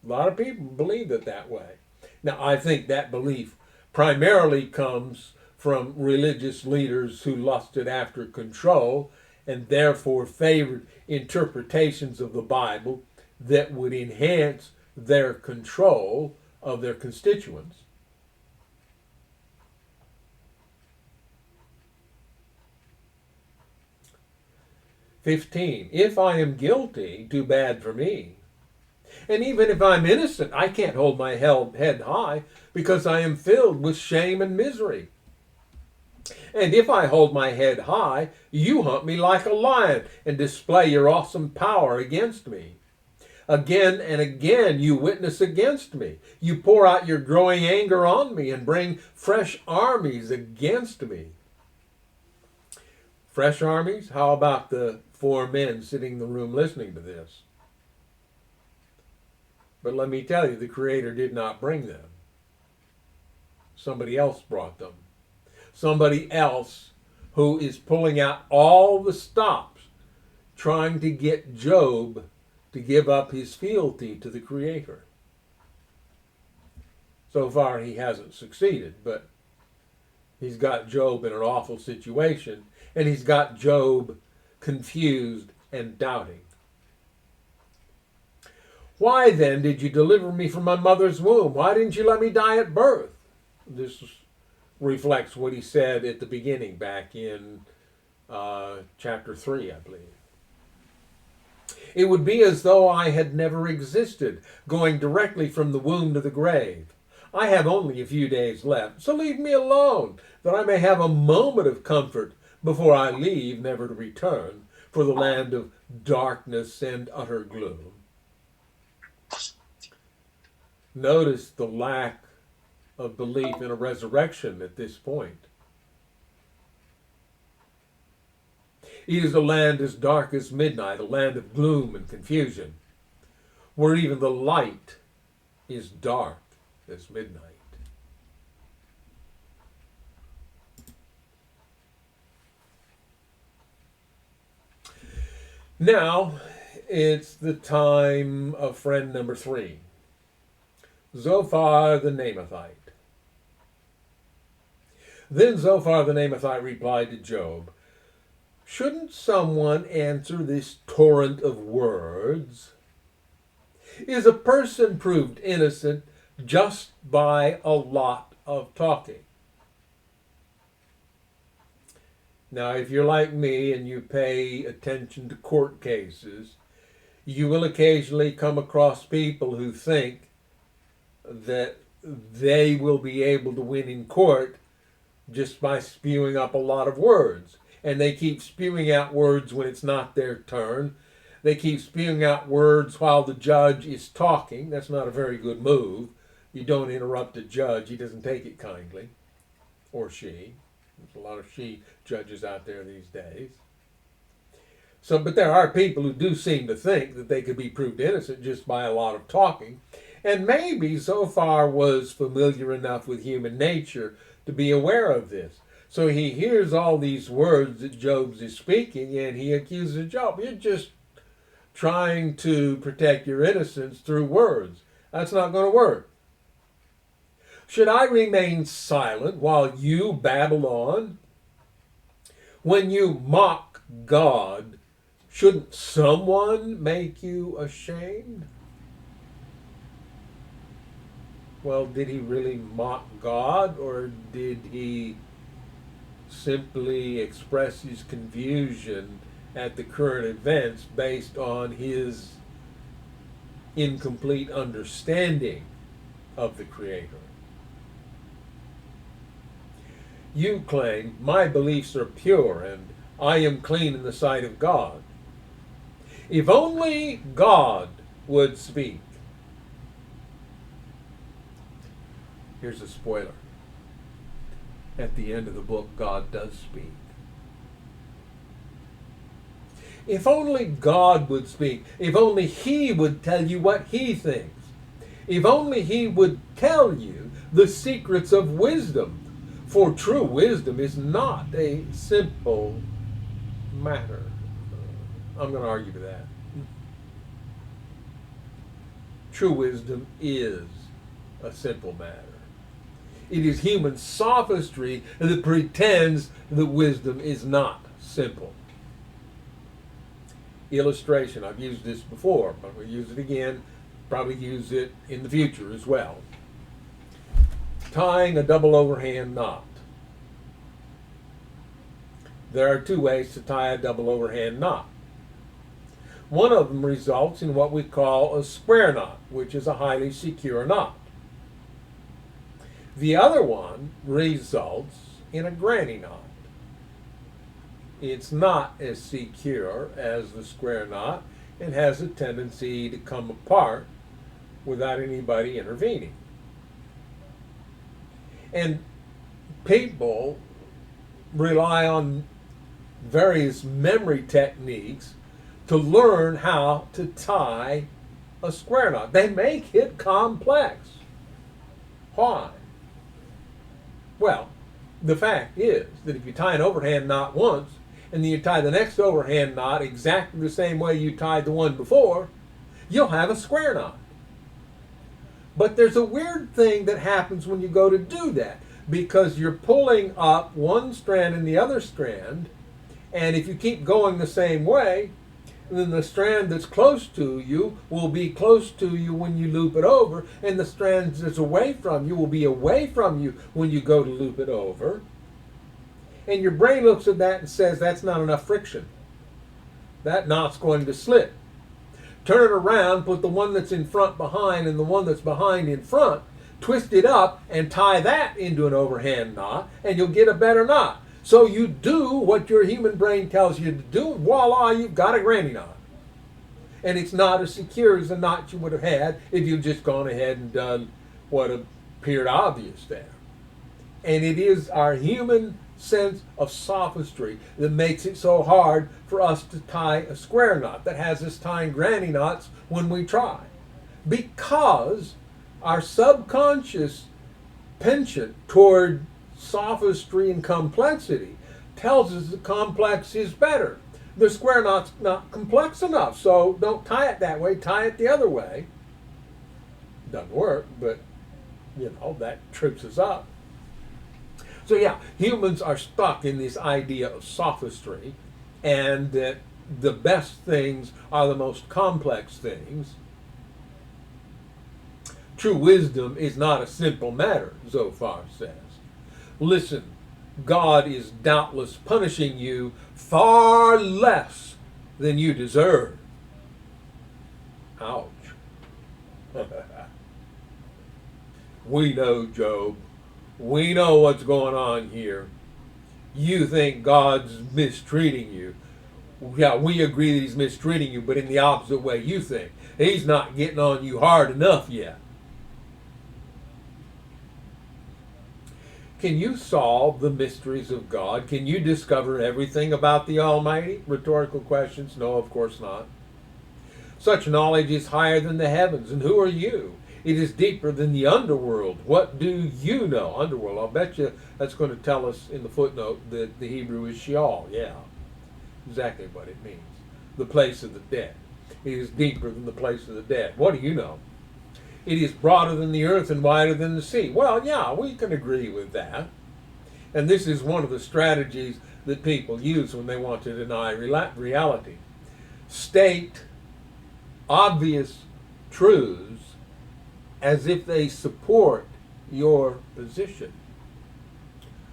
Speaker 1: A lot of people believe it that way. Now, I think that belief primarily comes from religious leaders who lusted after control and therefore favored interpretations of the Bible that would enhance their control of their constituents. "15. If I am guilty, too bad for me. And even if I'm innocent, I can't hold my head high because I am filled with shame and misery. And if I hold my head high, you hunt me like a lion and display your awesome power against me. Again and again you witness against me. You pour out your growing anger on me and bring fresh armies against me." Fresh armies? How about the 4 men sitting in the room listening to this? But let me tell you, the Creator did not bring them. Somebody else brought them. Somebody else who is pulling out all the stops, trying to get Job to give up his fealty to the Creator. So far, he hasn't succeeded, but he's got Job in an awful situation, and he's got Job confused and doubting. "Why then did you deliver me from my mother's womb? Why didn't you let me die at birth?" This reflects what he said at the beginning, back in chapter 3, I believe. "It would be as though I had never existed, going directly from the womb to the grave. I have only a few days left, so leave me alone, that I may have a moment of comfort before I leave, never to return, for the land of darkness and utter gloom." Notice the lack of belief in a resurrection at this point. "It is a land as dark as midnight, a land of gloom and confusion, where even the light is dark as midnight." Now, it's the time of friend number 3, Zophar the Naamathite. Then Zophar the Naamathite replied to Job, "Shouldn't someone answer this torrent of words? Is a person proved innocent just by a lot of talking?" Now, if you're like me and you pay attention to court cases, you will occasionally come across people who think that they will be able to win in court just by spewing up a lot of words. And they keep spewing out words when it's not their turn. They keep spewing out words while the judge is talking. That's not a very good move. You don't interrupt a judge. He doesn't take it kindly. Or she. There's a lot of she judges out there these days. But there are people who do seem to think that they could be proved innocent just by a lot of talking. And maybe Zophar was familiar enough with human nature to be aware of this. So he hears all these words that Job is speaking, and he accuses Job. "You're just trying to protect your innocence through words. That's not going to work. Should I remain silent while you babble on? When you mock God, shouldn't someone make you ashamed?" Well, did he really mock God, or did he simply express his confusion at the current events based on his incomplete understanding of the Creator. You claim, my beliefs are pure and I am clean in the sight of God. If only God would speak. Here's a spoiler. At the end of the book, God does speak. If only God would speak. If only He would tell you what He thinks. If only He would tell you the secrets of wisdom. For true wisdom is not a simple matter. I'm going to argue with that. True wisdom is a simple matter. It is human sophistry that pretends that wisdom is not simple. Illustration. I've used this before, but we'll use it again. Probably use it in the future as well. Tying a double overhand knot. There are two ways to tie a double overhand knot. One of them results in what we call a square knot, which is a highly secure knot. The other one results in a granny knot. It's not as secure as the square knot and has a tendency to come apart without anybody intervening. And people rely on various memory techniques to learn how to tie a square knot. They make it complex. Why? Well, the fact is that if you tie an overhand knot once and then you tie the next overhand knot exactly the same way you tied the one before, you'll have a square knot. But there's a weird thing that happens when you go to do that, because you're pulling up one strand and the other strand, and if you keep going the same way, then the strand that's close to you will be close to you when you loop it over, and the strand that's away from you will be away from you when you go to loop it over. And your brain looks at that and says, that's not enough friction. That knot's going to slip. Turn it around, put the one that's in front behind and the one that's behind in front, twist it up and tie that into an overhand knot, and you'll get a better knot. So you do what your human brain tells you to do, and voila, you've got a granny knot. And it's not as secure as the knot you would have had if you'd just gone ahead and done what appeared obvious there. And it is our human sense of sophistry that makes it so hard for us to tie a square knot, that has us tying granny knots when we try. Because our subconscious penchant toward sophistry and complexity tells us the complex is better. The square knot's not complex enough, so don't tie it that way, tie it the other way. Doesn't work, but that trips us up. So yeah, humans are stuck in this idea of sophistry, and that the best things are the most complex things. True wisdom is not a simple matter, Zophar says. Listen, God is doubtless punishing you far less than you deserve. Ouch. We know, Job. We know what's going on here. You think God's mistreating you. Yeah, we agree that He's mistreating you, but in the opposite way you think. He's not getting on you hard enough yet. Can you solve the mysteries of God? Can you discover everything about the Almighty? Rhetorical questions. No, of course not. Such knowledge is higher than the heavens, and who are you? It is deeper than the underworld. What do you know? Underworld. I'll bet you that's going to tell us in the footnote that the Hebrew is Sheol. Yeah, exactly what it means. The place of the dead. It is deeper than the place of the dead. What do you know? It is broader than the earth and wider than the sea. Well, yeah, we can agree with that. And this is one of the strategies that people use when they want to deny reality. State obvious truths as if they support your position.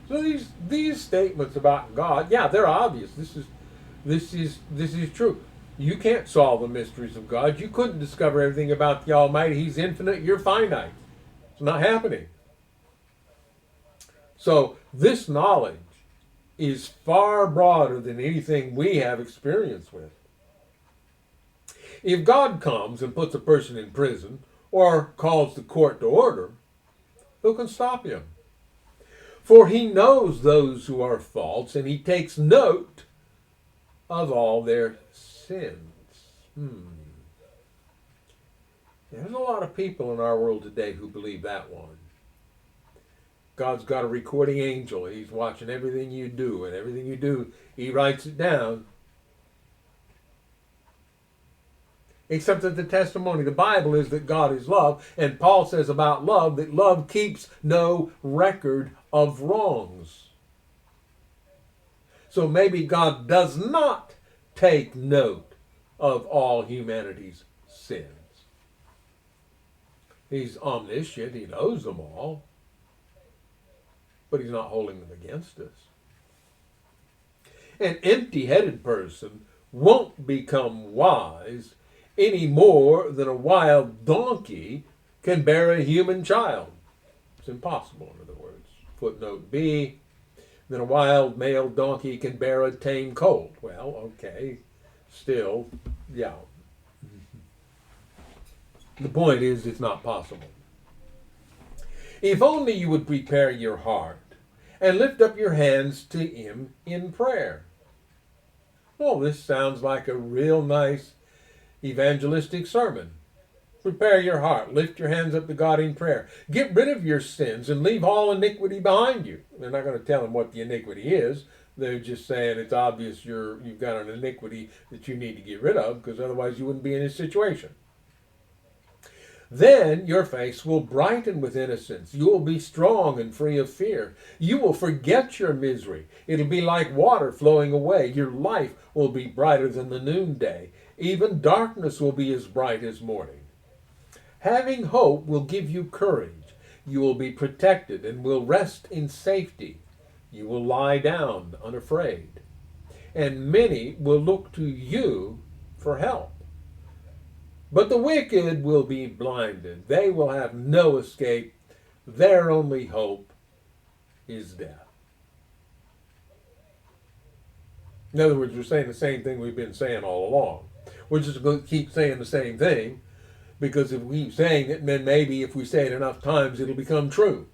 Speaker 1: So these statements about God, yeah, they're obvious. This is true. You can't solve the mysteries of God. You couldn't discover everything about the Almighty. He's infinite, you're finite. It's not happening. So this knowledge is far broader than anything we have experience with. If God comes and puts a person in prison or calls the court to order, who can stop him? For he knows those who are false, and he takes note of all their sins. There's a lot of people in our world today who believe that one. God's got a recording angel. He's watching everything you do, and everything you do, he writes it down. Except that the testimony, the Bible, is that God is love, and Paul says about love that love keeps no record of wrongs. So maybe God does not take note of all humanity's sins. He's omniscient, he knows them all, but he's not holding them against us. An empty-headed person won't become wise any more than a wild donkey can bear a human child. It's impossible, in other words. Footnote B, then a wild male donkey can bear a tame colt. Well, okay, still, yeah. The point is, it's not possible. If only you would prepare your heart and lift up your hands to him in prayer. Well, this sounds like a real nice evangelistic sermon. Prepare your heart. Lift your hands up to God in prayer. Get rid of your sins and leave all iniquity behind you. They're not going to tell him what the iniquity is. They're just saying it's obvious you've got an iniquity that you need to get rid of, because otherwise you wouldn't be in this situation. Then your face will brighten with innocence. You will be strong and free of fear. You will forget your misery. It'll be like water flowing away. Your life will be brighter than the noonday. Even darkness will be as bright as morning. Having hope will give you courage. You will be protected and will rest in safety. You will lie down unafraid. And many will look to you for help. But the wicked will be blinded. They will have no escape. Their only hope is death. In other words, we're saying the same thing we've been saying all along. We're just going to keep saying the same thing, because if we keep saying it, then maybe if we say it enough times, it'll become true.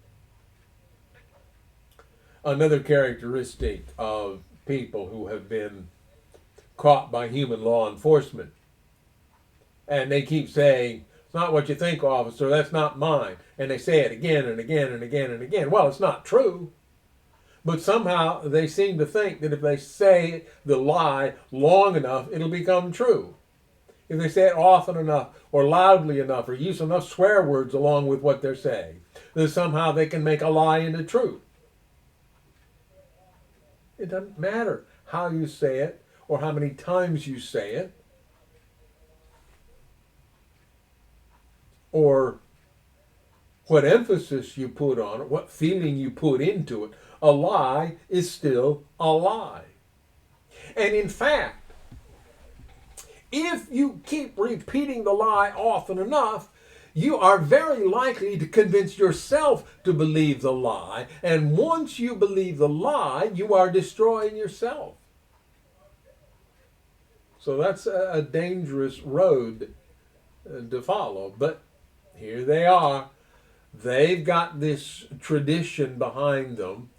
Speaker 1: Another characteristic of people who have been caught by human law enforcement, and they keep saying, "It's not what you think, officer, that's not mine." And they say it again and again and again and again. Well, it's not true. But somehow they seem to think that if they say the lie long enough, it'll become true. If they say it often enough or loudly enough or use enough swear words along with what they're saying, then somehow they can make a lie into truth. It doesn't matter how you say it or how many times you say it, or what emphasis you put on it, what feeling you put into it. A lie is still a lie. And in fact, if you keep repeating the lie often enough, you are very likely to convince yourself to believe the lie. And once you believe the lie, you are destroying yourself. So that's a dangerous road to follow. But here they are. They've got this tradition behind them.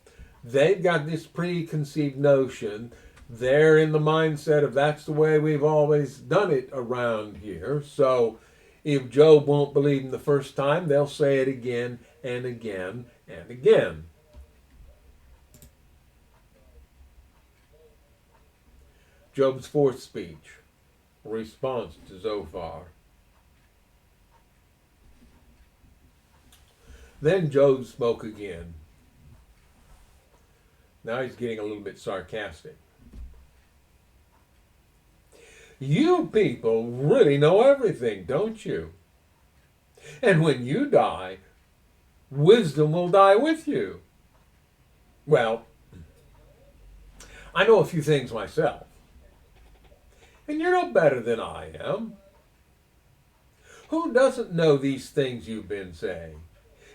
Speaker 1: They've got this preconceived notion. They're in the mindset of that's the way we've always done it around here. So if Job won't believe him the first time, they'll say it again and again and again. Job's fourth speech, response to Zophar. Then Job spoke again. Now he's getting a little bit sarcastic. You people really know everything, don't you? And when you die, wisdom will die with you. Well, I know a few things myself. And you're no better than I am. Who doesn't know these things you've been saying?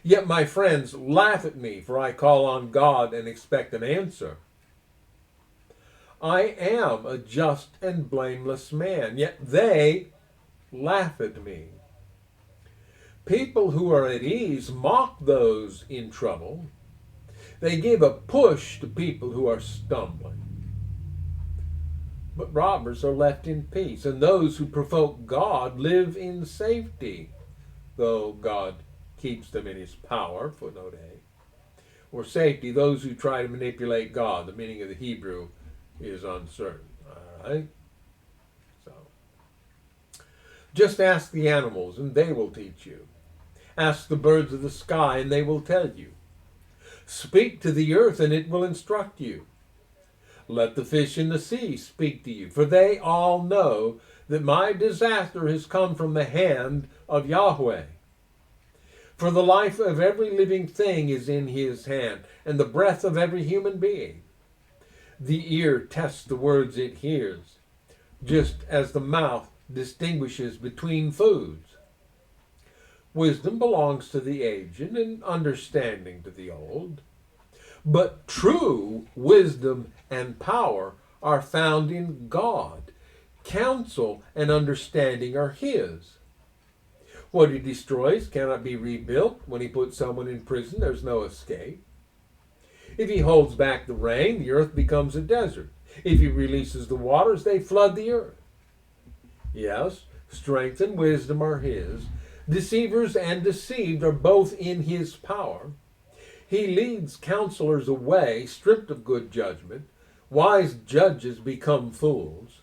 Speaker 1: Yet my friends laugh at me, for I call on God and expect an answer. I am a just and blameless man, yet they laugh at me. People who are at ease mock those in trouble. They give a push to people who are stumbling. But robbers are left in peace, and those who provoke God live in safety, though God keeps them in his power, footnote A. Or safety, those who try to manipulate God. The meaning of the Hebrew is uncertain. All right? So, just ask the animals, and they will teach you. Ask the birds of the sky, and they will tell you. Speak to the earth, and it will instruct you. Let the fish in the sea speak to you, for they all know that my disaster has come from the hand of Yahweh. For the life of every living thing is in his hand, and the breath of every human being. The ear tests the words it hears, just as the mouth distinguishes between foods. Wisdom belongs to the aged, and understanding to the old. But true wisdom and power are found in God. Counsel and understanding are his. What he destroys cannot be rebuilt. When he puts someone in prison, there's no escape. If he holds back the rain, the earth becomes a desert. If he releases the waters, they flood the earth. Yes, strength and wisdom are his. Deceivers and deceived are both in his power. He leads counselors away, stripped of good judgment. Wise judges become fools.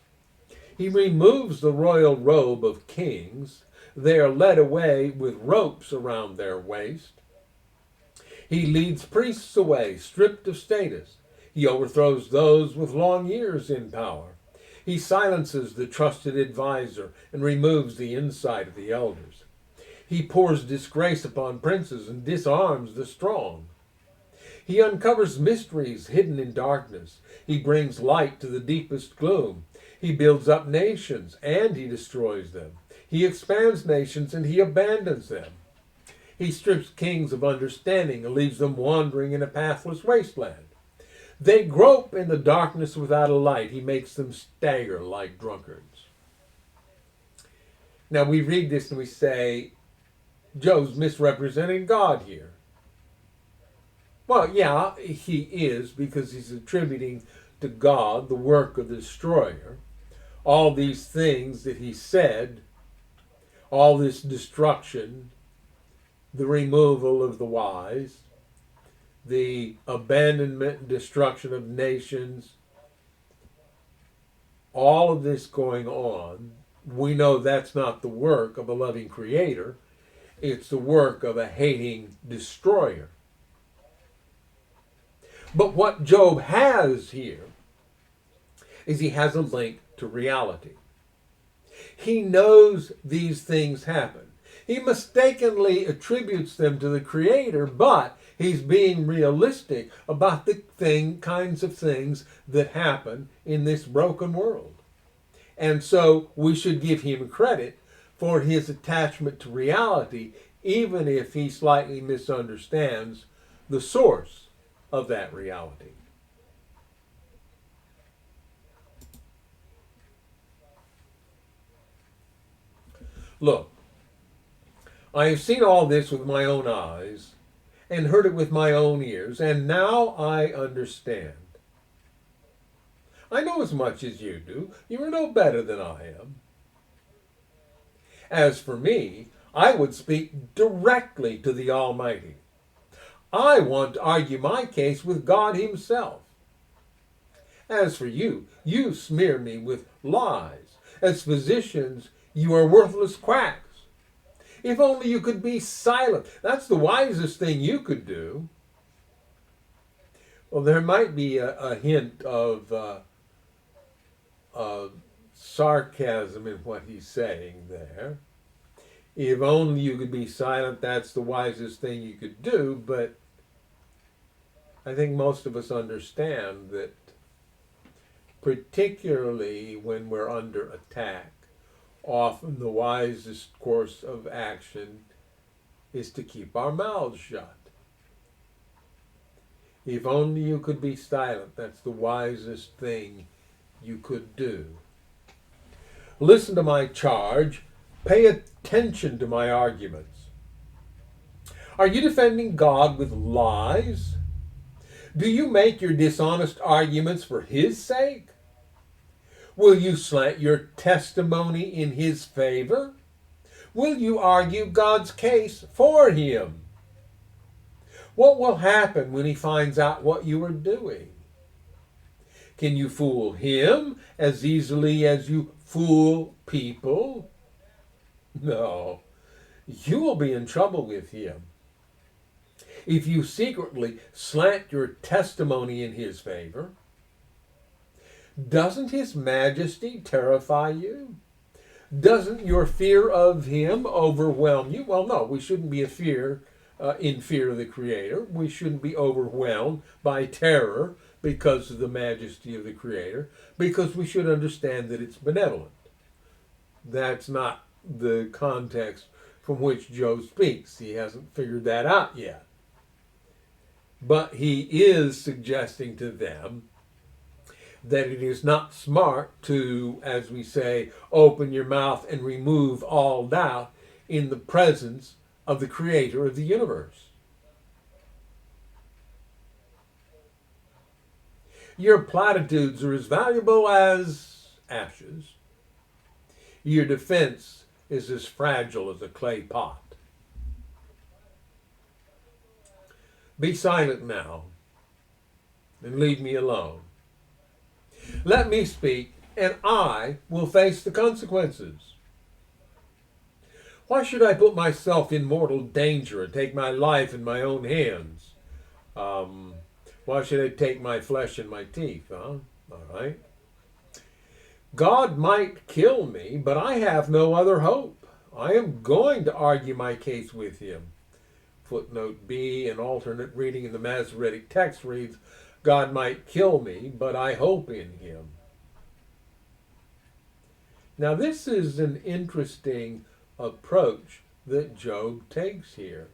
Speaker 1: He removes the royal robe of kings. They are led away with ropes around their waist. He leads priests away, stripped of status. He overthrows those with long years in power. He silences the trusted advisor and removes the insight of the elders. He pours disgrace upon princes and disarms the strong. He uncovers mysteries hidden in darkness. He brings light to the deepest gloom. He builds up nations and he destroys them. He expands nations and he abandons them. He strips kings of understanding and leaves them wandering in a pathless wasteland. They grope in the darkness without a light. He makes them stagger like drunkards. Now we read this and we say, Job's misrepresenting God here. Well, yeah, he is, because he's attributing to God the work of the destroyer. All these things that he said, all this destruction, the removal of the wise, the abandonment and destruction of nations, all of this going on, we know that's not the work of a loving creator. It's the work of a hating destroyer. But what Job has here is he has a link to reality. He knows these things happen. He mistakenly attributes them to the Creator, but he's being realistic about the kinds of things that happen in this broken world. And so we should give him credit for his attachment to reality, even if he slightly misunderstands the source of that reality. Look, I have seen all this with my own eyes and heard it with my own ears, and now I understand. I know as much as you do. You are no better than I am. As for me, I would speak directly to the Almighty. I want to argue my case with God himself. As for you, you smear me with lies. As physicians, you are worthless quacks. If only you could be silent. That's the wisest thing you could do. Well, there might be a hint of sarcasm in what he's saying there. If only you could be silent, that's the wisest thing you could do, but I think most of us understand that particularly when we're under attack. Often the wisest course of action is to keep our mouths shut. If only you could be silent, that's the wisest thing you could do. Listen to my charge. Pay attention to my arguments. Are you defending God with lies? Do you make your dishonest arguments for His sake? Will you slant your testimony in His favor? Will you argue God's case for Him? What will happen when He finds out what you are doing? Can you fool Him as easily as you fool people? No, you will be in trouble with Him. If you secretly slant your testimony in His favor, doesn't His majesty terrify you? Doesn't your fear of Him overwhelm you? Well, no, we shouldn't be in fear of the Creator. We shouldn't be overwhelmed by terror because of the majesty of the Creator, because we should understand that it's benevolent. That's not the context from which Job speaks. He hasn't figured that out yet. But he is suggesting to them that it is not smart to, as we say, open your mouth and remove all doubt in the presence of the Creator of the universe. Your platitudes are as valuable as ashes. Your defense is as fragile as a clay pot. Be silent now and leave me alone. Let me speak, and I will face the consequences. Why should I put myself in mortal danger and take my life in my own hands? Why should I take my flesh in my teeth? All right. God might kill me, but I have no other hope. I am going to argue my case with Him. Footnote B, an alternate reading in the Masoretic text reads, God might kill me, but I hope in Him. Now this is an interesting approach that Job takes here.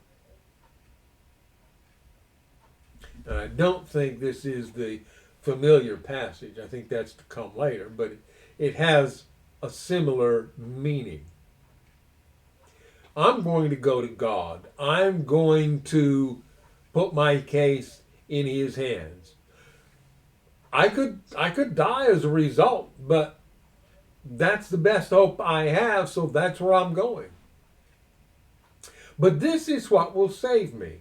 Speaker 1: And I don't think this is the familiar passage. I think that's to come later, but it has a similar meaning. I'm going to go to God. I'm going to put my case in His hands. I could die as a result, but that's the best hope I have, so that's where I'm going. But this is what will save me.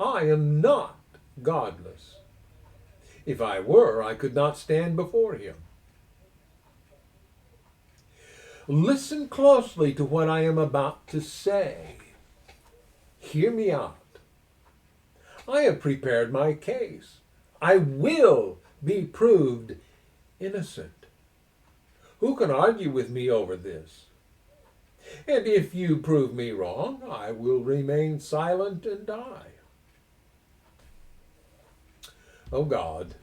Speaker 1: I am not godless. If I were, I could not stand before Him. Listen closely to what I am about to say. Hear me out. I have prepared my case. I will be proved innocent. Who can argue with me over this? And if you prove me wrong, I will remain silent and die. O God,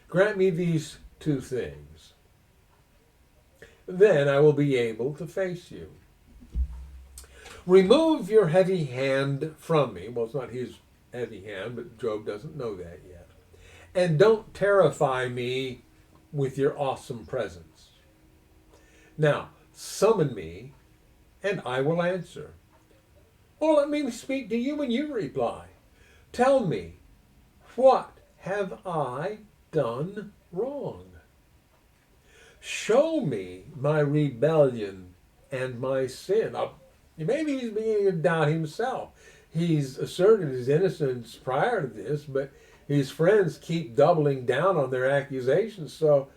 Speaker 1: grant me these two things. Then I will be able to face you. Remove your heavy hand from me. Well, it's not his heavy hand, but Job doesn't know that yet. And don't terrify me with your awesome presence. Now, summon me, and I will answer. Or let me speak to you and you reply. Tell me, what have I done wrong? Show me my rebellion and my sin. Maybe he's beginning to doubt himself. He's asserted his innocence prior to this, but his friends keep doubling down on their accusations, so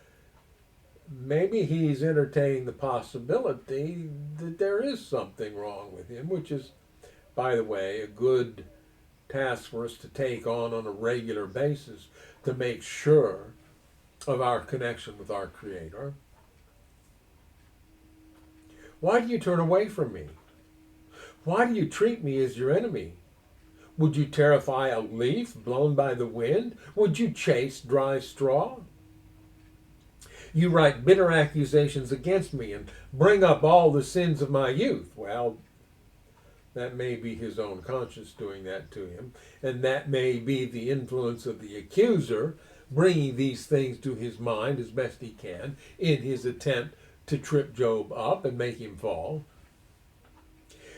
Speaker 1: maybe he's entertaining the possibility that there is something wrong with him, which is, by the way, a good task for us to take on a regular basis to make sure of our connection with our Creator. Why do you turn away from me? Why do you treat me as your enemy? Would you terrify a leaf blown by the wind? Would you chase dry straw? You write bitter accusations against me and bring up all the sins of my youth. Well, that may be his own conscience doing that to him, and that may be the influence of the accuser bringing these things to his mind as best he can in his attempt to trip Job up and make him fall.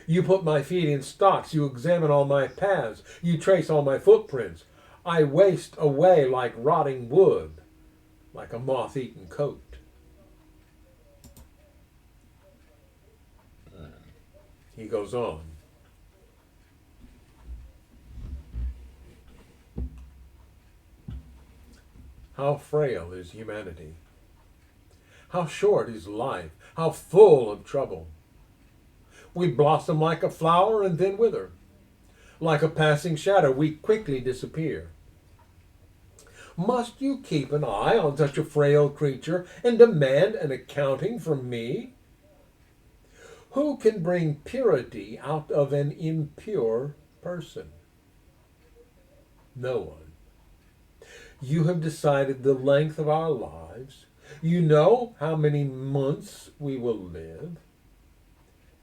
Speaker 1: You put my feet in stocks. You examine all my paths. You trace all my footprints. I waste away like rotting wood, like a moth-eaten coat. He goes on. How frail is humanity. How short is life. How full of trouble. We blossom like a flower and then wither. Like a passing shadow, we quickly disappear. Must you keep an eye on such a frail creature and demand an accounting from me? Who can bring purity out of an impure person? No one. You have decided the length of our lives. You know how many months we will live.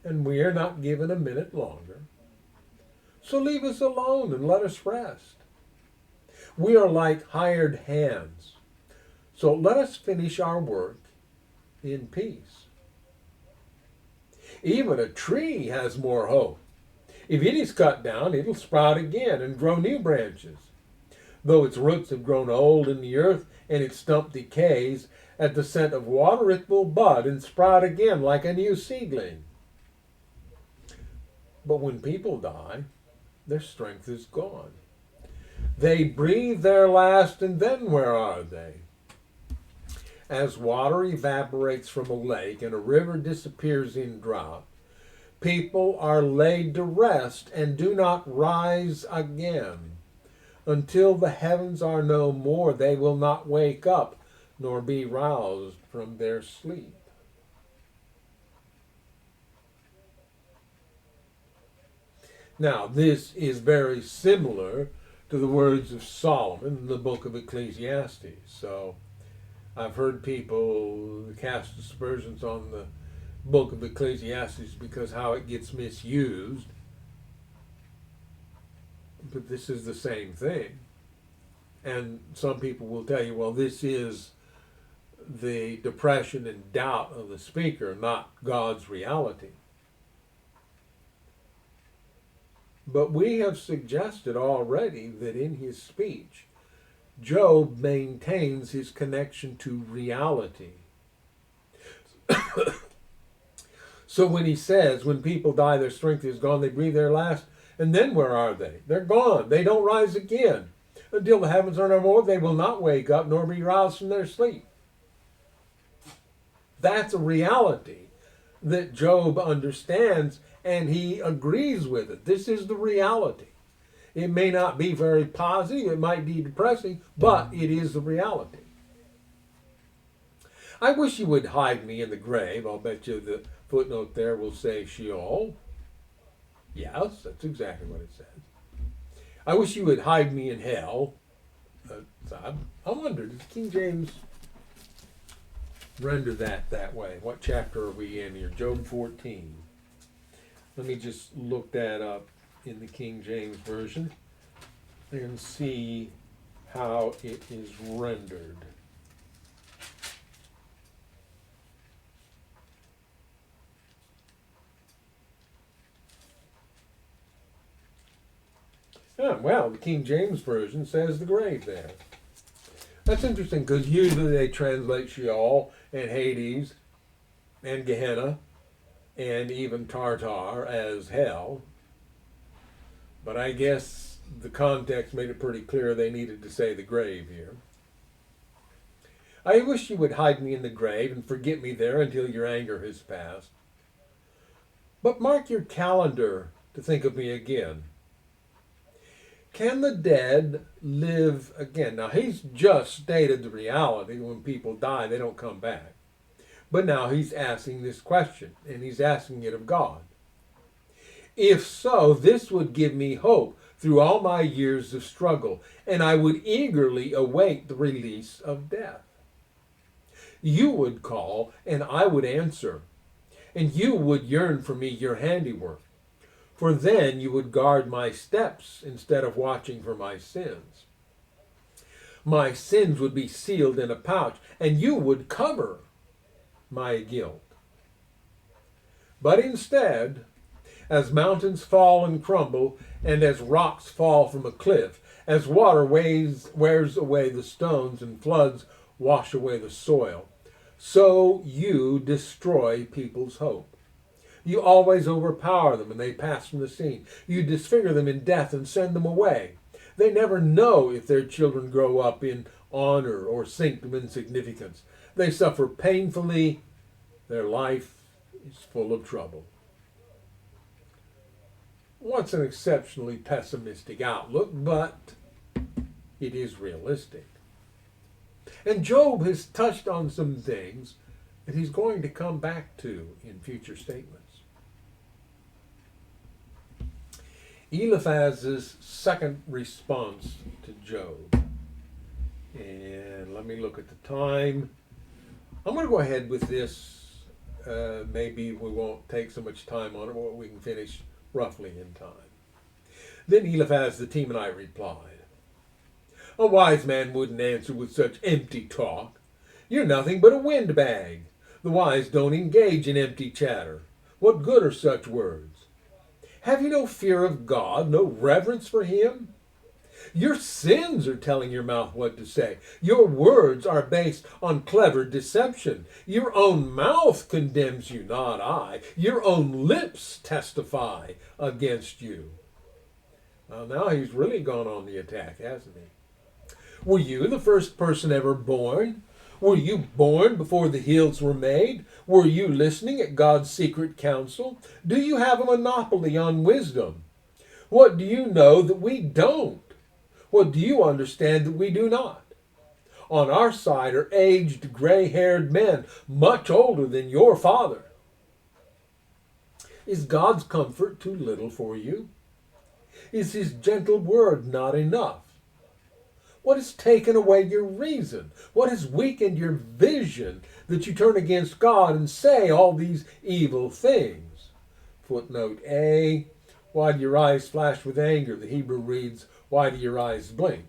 Speaker 1: And we are not given a minute longer. So leave us alone and let us rest. We are like hired hands. So let us finish our work in peace. Even a tree has more hope. If it is cut down, it'll sprout again and grow new branches. Though its roots have grown old in the earth and its stump decays, at the scent of water it will bud and sprout again like a new seedling. But when people die, their strength is gone. They breathe their last, and then where are they? As water evaporates from a lake and a river disappears in drought, people are laid to rest and do not rise again. Until the heavens are no more, they will not wake up nor be roused from their sleep. Now, this is very similar to the words of Solomon in the book of Ecclesiastes. So I've heard people cast aspersions on the book of Ecclesiastes because how it gets misused. But this is the same thing. And some people will tell you, well, this is the depression and doubt of the speaker, not God's reality. But we have suggested already that in his speech, Job maintains his connection to reality. So when he says, when people die, their strength is gone, they breathe their last, and then where are they? They're gone. They don't rise again. Until the heavens are no more, they will not wake up nor be roused from their sleep. That's a reality that Job understands, and he agrees with it. This is the reality. It may not be very positive, it might be depressing, but it is the reality. I wish you would hide me in the grave. I'll bet you the footnote there will say Sheol. Yes, that's exactly what it says. I wish you would hide me in hell. I wonder, does King James render that way? What chapter are we in here? Job 14. Let me just look that up in the King James Version and see how it is rendered. Oh, well, the King James Version says the grave there. That's interesting because usually they translate Sheol and Hades and Gehenna and even Tartar as hell. But I guess the context made it pretty clear they needed to say the grave here. I wish you would hide me in the grave and forget me there until your anger has passed. But mark your calendar to think of me again. Can the dead live again? Now, he's just stated the reality. When people die, they don't come back. But now he's asking this question, and he's asking it of God. If so, this would give me hope through all my years of struggle, and I would eagerly await the release of death. You would call, and I would answer, and you would yearn for me, your handiwork. For then you would guard my steps instead of watching for my sins. My sins would be sealed in a pouch, and you would cover my guilt. But instead, as mountains fall and crumble, and as rocks fall from a cliff, as water wears away the stones and floods wash away the soil, so you destroy people's hope. You always overpower them and they pass from the scene. You disfigure them in death and send them away. They never know if their children grow up in honor or sink to insignificance. They suffer painfully. Their life is full of trouble. What's an exceptionally pessimistic outlook, but it is realistic. And Job has touched on some things that he's going to come back to in future statements. Eliphaz's second response to Job. And let me look at the time. I'm going to go ahead with this. Maybe we won't take so much time on it, or we can finish roughly in time. Then Eliphaz the Temanite replied, "A wise man wouldn't answer with such empty talk. You're nothing but a windbag. The wise don't engage in empty chatter. What good are such words? Have you no fear of God, no reverence for him? Your sins are telling your mouth what to say. Your words are based on clever deception. Your own mouth condemns you, not I. Your own lips testify against you." Well, now he's really gone on the attack, hasn't he? Were you the first person ever born? Were you born before the hills were made? Were you listening at God's secret counsel? Do you have a monopoly on wisdom? What do you know that we don't? What do you understand that we do not? On our side are aged, gray-haired men, much older than your father. Is God's comfort too little for you? Is his gentle word not enough? What has taken away your reason? What has weakened your vision that you turn against God and say all these evil things? Footnote A, why do your eyes flash with anger? The Hebrew reads, why do your eyes blink?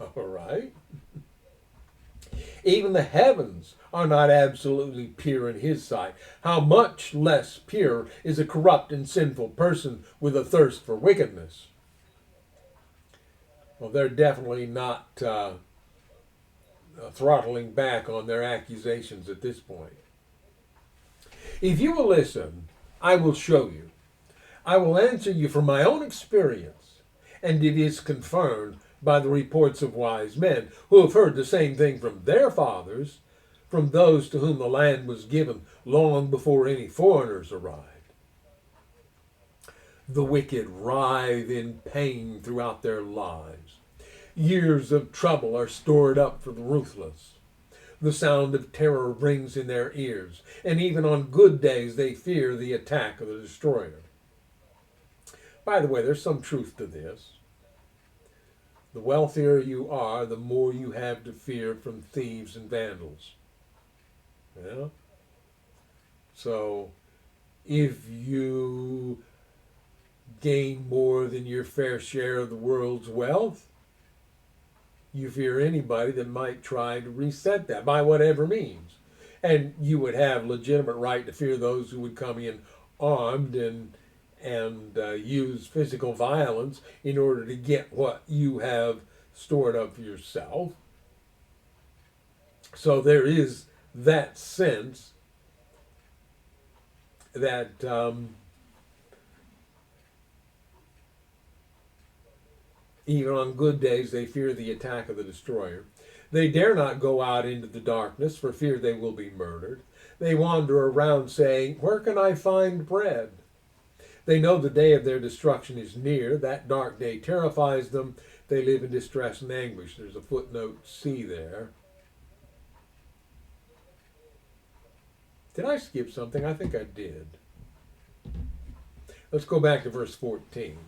Speaker 1: All right. Even the heavens are not absolutely pure in his sight. How much less pure is a corrupt and sinful person with a thirst for wickedness? Well, they're definitely not throttling back on their accusations at this point. If you will listen, I will show you. I will answer you from my own experience, and it is confirmed by the reports of wise men who have heard the same thing from their fathers, from those to whom the land was given long before any foreigners arrived. The wicked writhe in pain throughout their lives. Years of trouble are stored up for the ruthless. The sound of terror rings in their ears, and even on good days they fear the attack of the destroyer. By the way, there's some truth to this. The wealthier you are, the more you have to fear from thieves and vandals. Yeah? So, if you gain more than your fair share of the world's wealth, you fear anybody that might try to reset that by whatever means. And you would have legitimate right to fear those who would come in armed and use physical violence in order to get what you have stored up for yourself. So there is that sense that even on good days they fear the attack of the destroyer. They dare not go out into the darkness for fear they will be murdered. They wander around saying, "Where can I find bread?" They know the day of their destruction is near. That dark day terrifies them. They live in distress and anguish. There's a footnote C there. Did I skip something? I think I did. Let's go back to verse 14.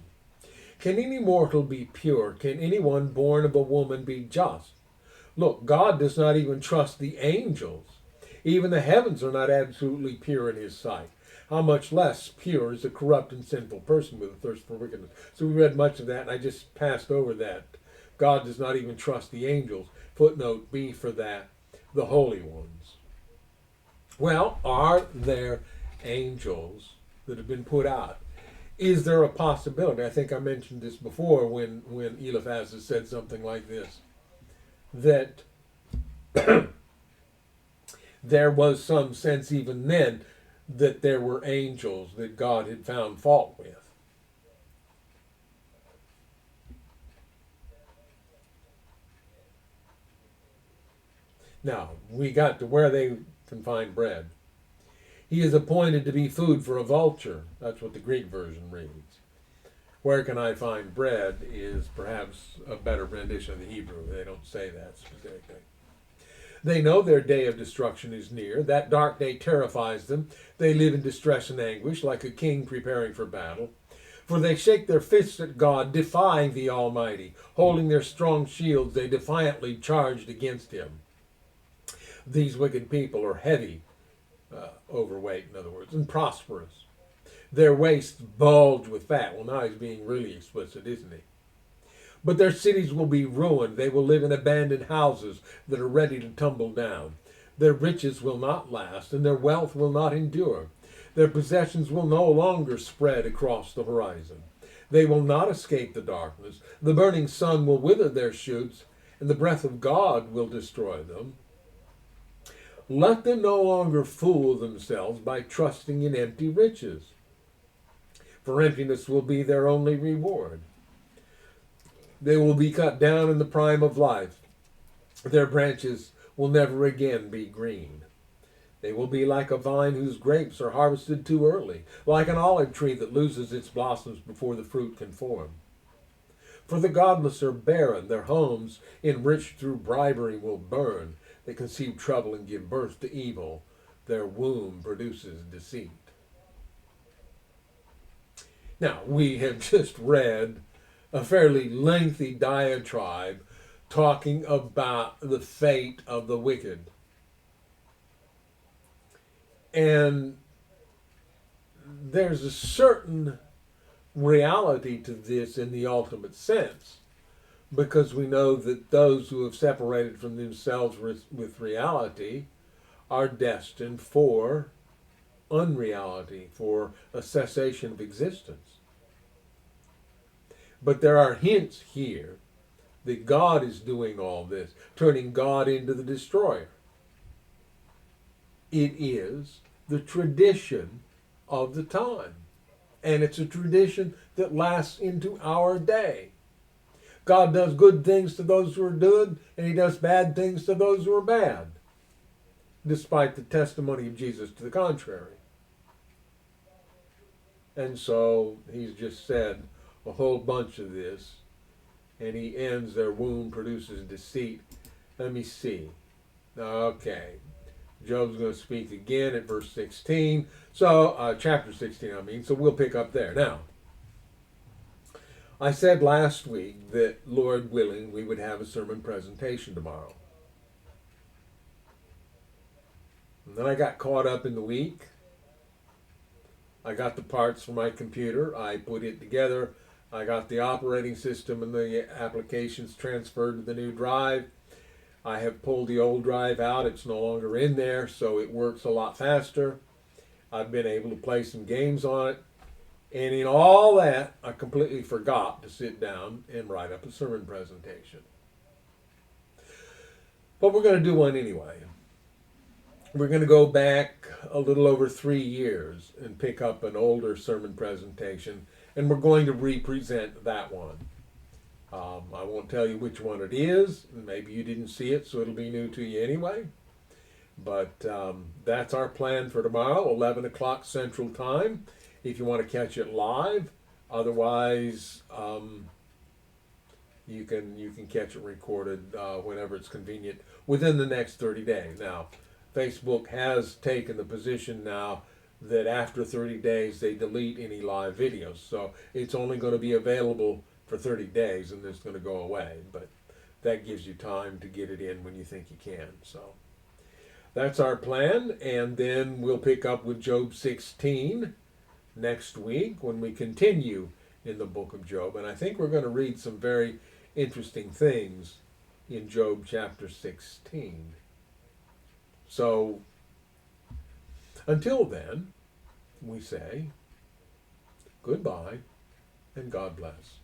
Speaker 1: Can any mortal be pure? Can anyone born of a woman be just? Look, God does not even trust the angels. Even the heavens are not absolutely pure in his sight. How much less pure is a corrupt and sinful person with a thirst for wickedness? So we read much of that, and I just passed over that. God does not even trust the angels. Footnote B for that, the holy ones. Well, are there angels that have been put out? Is there a possibility? I think I mentioned this before when Eliphaz said something like this, that there was some sense even then that there were angels that God had found fault with. Now, we got to where they can find bread. He is appointed to be food for a vulture. That's what the Greek version reads. Where can I find bread is perhaps a better rendition of the Hebrew. They don't say that specifically. They know their day of destruction is near. That dark day terrifies them. They live in distress and anguish, like a king preparing for battle. For they shake their fists at God, defying the Almighty. Holding their strong shields, they defiantly charged against him. These wicked people are heavy, overweight, in other words, and prosperous. Their waists bulge with fat. Well, now he's being really explicit, isn't he? But their cities will be ruined. They will live in abandoned houses that are ready to tumble down. Their riches will not last, and their wealth will not endure. Their possessions will no longer spread across the horizon. They will not escape the darkness. The burning sun will wither their shoots, and the breath of God will destroy them. Let them no longer fool themselves by trusting in empty riches, for emptiness will be their only reward. They will be cut down in the prime of life. Their branches will never again be green. They will be like a vine whose grapes are harvested too early, like an olive tree that loses its blossoms before the fruit can form. For the godless are barren, their homes, enriched through bribery, will burn. They conceive trouble and give birth to evil. Their womb produces deceit. Now, we have just read a fairly lengthy diatribe talking about the fate of the wicked. And there's a certain reality to this in the ultimate sense, because we know that those who have separated from themselves with reality are destined for unreality, for a cessation of existence. But there are hints here that God is doing all this, turning God into the destroyer. It is the tradition of the time. And it's a tradition that lasts into our day. God does good things to those who are good, and he does bad things to those who are bad, despite the testimony of Jesus to the contrary. And so he's just said a whole bunch of this, and he ends, their womb produces deceit. Let me see. Okay. Job's going to speak again at verse 16. So, chapter 16, I mean. So we'll pick up there. Now, I said last week that, Lord willing, we would have a sermon presentation tomorrow. And then I got caught up in the week. I got the parts for my computer. I put it together. I got the operating system and the applications transferred to the new drive. I have pulled the old drive out. It's no longer in there, so it works a lot faster. I've been able to play some games on it. And in all that, I completely forgot to sit down and write up a sermon presentation. But we're going to do one anyway. We're going to go back a little over 3 years and pick up an older sermon presentation, and we're going to represent that one. I won't tell you which one it is. Maybe you didn't see it, so it'll be new to you anyway. But that's our plan for tomorrow, 11 o'clock Central Time, if you want to catch it live. Otherwise, you can catch it recorded whenever it's convenient within the next 30 days. Now, Facebook has taken the position now that after 30 days they delete any live videos. So it's only going to be available for 30 days and it's going to go away. But that gives you time to get it in when you think you can. So that's our plan, and then we'll pick up with Job 16 next week when we continue in the book of Job. And I think we're going to read some very interesting things in Job chapter 16. So until then, we say goodbye and God bless.